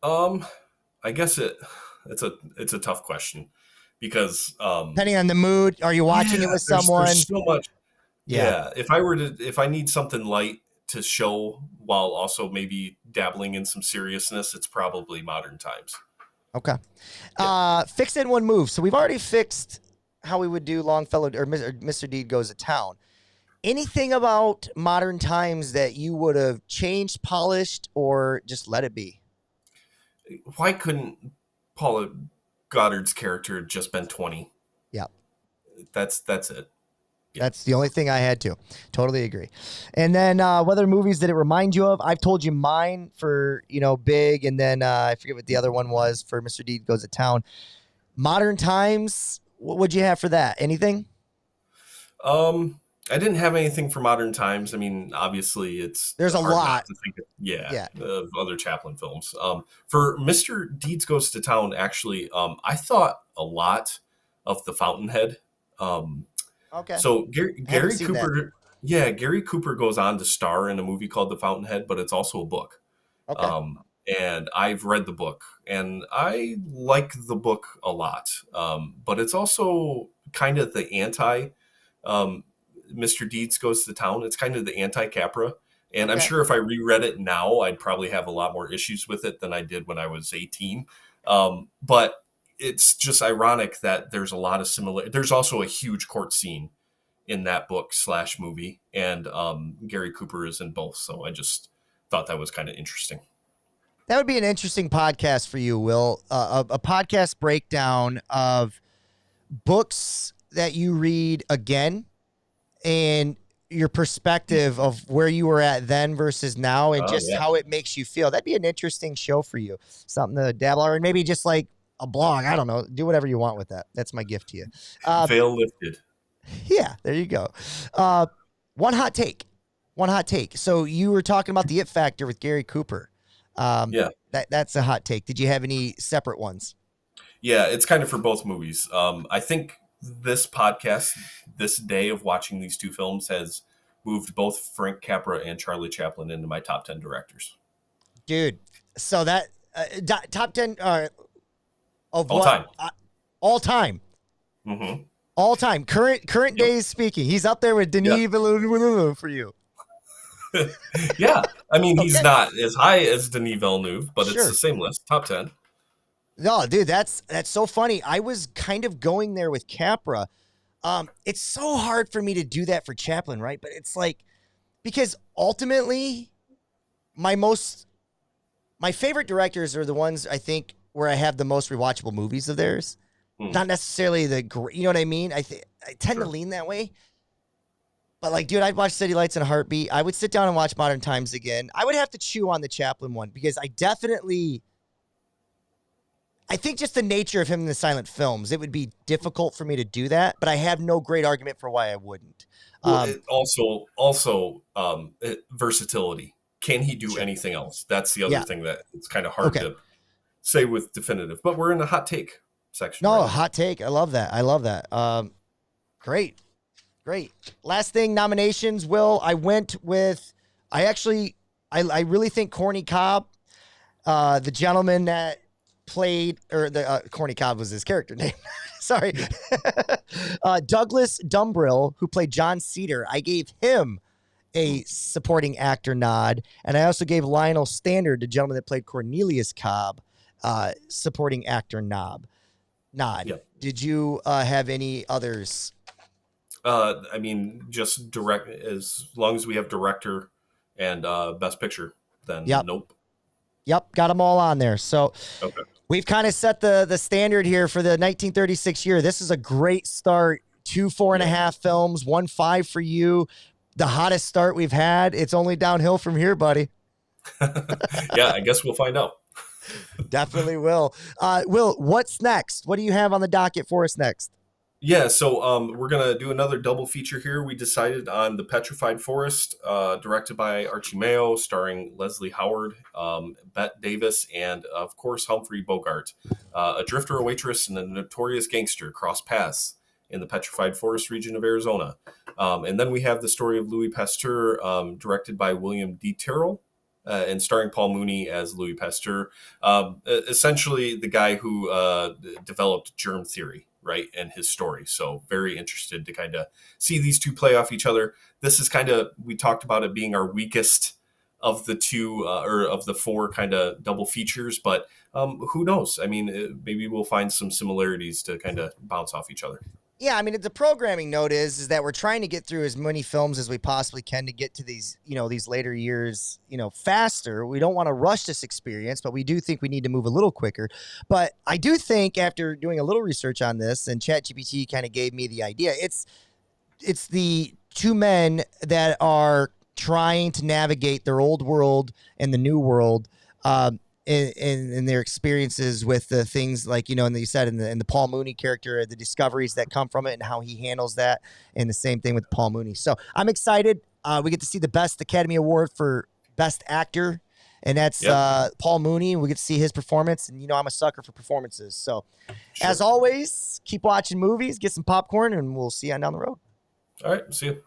I guess it's a tough question because Depending on the mood, are you watching it with someone? There's so much. Yeah. If I need something light to show while also maybe dabbling in some seriousness, it's probably Modern Times. Okay. Yeah. Fix it in one move. So we've already fixed how we would do Longfellow or Mr. Deed Goes to Town. Anything about Modern Times that you would have changed, polished, or just let it be? Why couldn't Paula Goddard's character have just been 20? Yeah. That's it. Yeah. That's the only thing I had to. Totally agree. And then what other movies did it remind you of? I've told you mine for, Big, and then I forget what the other one was for Mr. Deed Goes to Town. Modern Times, what would you have for that? Anything? I didn't have anything for Modern Times. I mean, obviously, there's a hard not lot to think of other Chaplin films. For Mr. Deeds Goes to Town, actually, I thought a lot of The Fountainhead. Okay. So Gary Cooper, that. Gary Cooper goes on to star in a movie called The Fountainhead, but it's also a book. Okay. And I've read the book, and I like the book a lot. But it's also kind of the anti Mr. Deeds Goes to Town. It's kind of the anti-Capra. And I'm sure if I reread it now, I'd probably have a lot more issues with it than I did when I was 18. But it's just ironic that there's a lot of similar. There's also a huge court scene in that book / movie, and Gary Cooper is in both. So I just thought that was kind of interesting. That would be an interesting podcast for you, Will. A podcast breakdown of books that you read again and your perspective of where you were at then versus now and how it makes you feel. That'd be an interesting show for you. Something to dabble on, or maybe just like a blog. I don't know. Do whatever you want with that. That's my gift to you. Veil lifted. Yeah, there you go. One hot take. So you were talking about the It Factor with Gary Cooper. That's a hot take. Did you have any separate ones? Yeah, it's kind of for both movies. I think this podcast, this day of watching these two films, has moved both Frank Capra and Charlie Chaplin into my top 10 directors. Dude, so that top 10 of all what? Time. All time. Mm-hmm. All time. Current days speaking. He's up there with Denis Villeneuve for you. Yeah. I mean, he's not as high as Denis Villeneuve, but it's the same list. Top 10. No, dude, that's so funny. I was kind of going there with Capra. It's so hard for me to do that for Chaplin, right? But it's like, because ultimately my favorite directors are the ones I think where I have the most rewatchable movies of theirs. Not necessarily you know what I mean? I tend to lean that way. But like, dude, I'd watch City Lights in a heartbeat. I would sit down and watch Modern Times again. I would have to chew on the Chaplin one because I think just the nature of him in the silent films, it would be difficult for me to do that, but I have no great argument for why I wouldn't. Versatility. Can he do anything else? That's the other thing that it's kind of hard to say with definitive, but we're in a hot take section. No, right? hot take. I love that. Great. Last thing, nominations. Will, I went with, I really think Corny Cobb, the gentleman that played, or the Corny Cobb was his character name. Sorry. Douglas Dumbrill, who played John Cedar. I gave him a supporting actor nod. And I also gave Lionel Standard, the gentleman that played Cornelius Cobb, supporting actor nod. Yep. Did you have any others? I mean, just direct, as long as we have director and best picture, then nope. Yep, got them all on there. So we've kind of set the standard here for the 1936 year. This is a great start. 2 4.5 films, 1 5 for you. The hottest start we've had. It's only downhill from here, buddy. Yeah, I guess we'll find out. Definitely will. Will, what's next? What do you have on the docket for us next? Yeah, so we're gonna do another double feature here. We decided on The Petrified Forest, directed by Archie Mayo, starring Leslie Howard, Bette Davis, and of course Humphrey Bogart. A drifter, a waitress, and a notorious gangster cross paths in the Petrified Forest region of Arizona. And then we have the story of Louis Pasteur, directed by William D. Terrell, and starring Paul Mooney as Louis Pasteur, essentially the guy who developed germ theory, right, and his story. So very interested to kind of see these two play off each other. This is kind of, we talked about it being our weakest of the two or of the four kind of double features, but who knows? I mean, maybe we'll find some similarities to kind of bounce off each other. Yeah, I mean, the programming note is that we're trying to get through as many films as we possibly can to get to these, these later years, faster. We don't want to rush this experience, but we do think we need to move a little quicker. But I do think after doing a little research on this, and ChatGPT kind of gave me the idea, it's the two men that are trying to navigate their old world and the new world, in their experiences with the things like, and you said in the Paul Mooney character, the discoveries that come from it and how he handles that. And the same thing with Paul Mooney. So I'm excited. We get to see the best Academy Award for Best Actor. And that's Paul Mooney. We get to see his performance. And, I'm a sucker for performances. So as always, keep watching movies, get some popcorn, and we'll see you on down the road. All right. See you.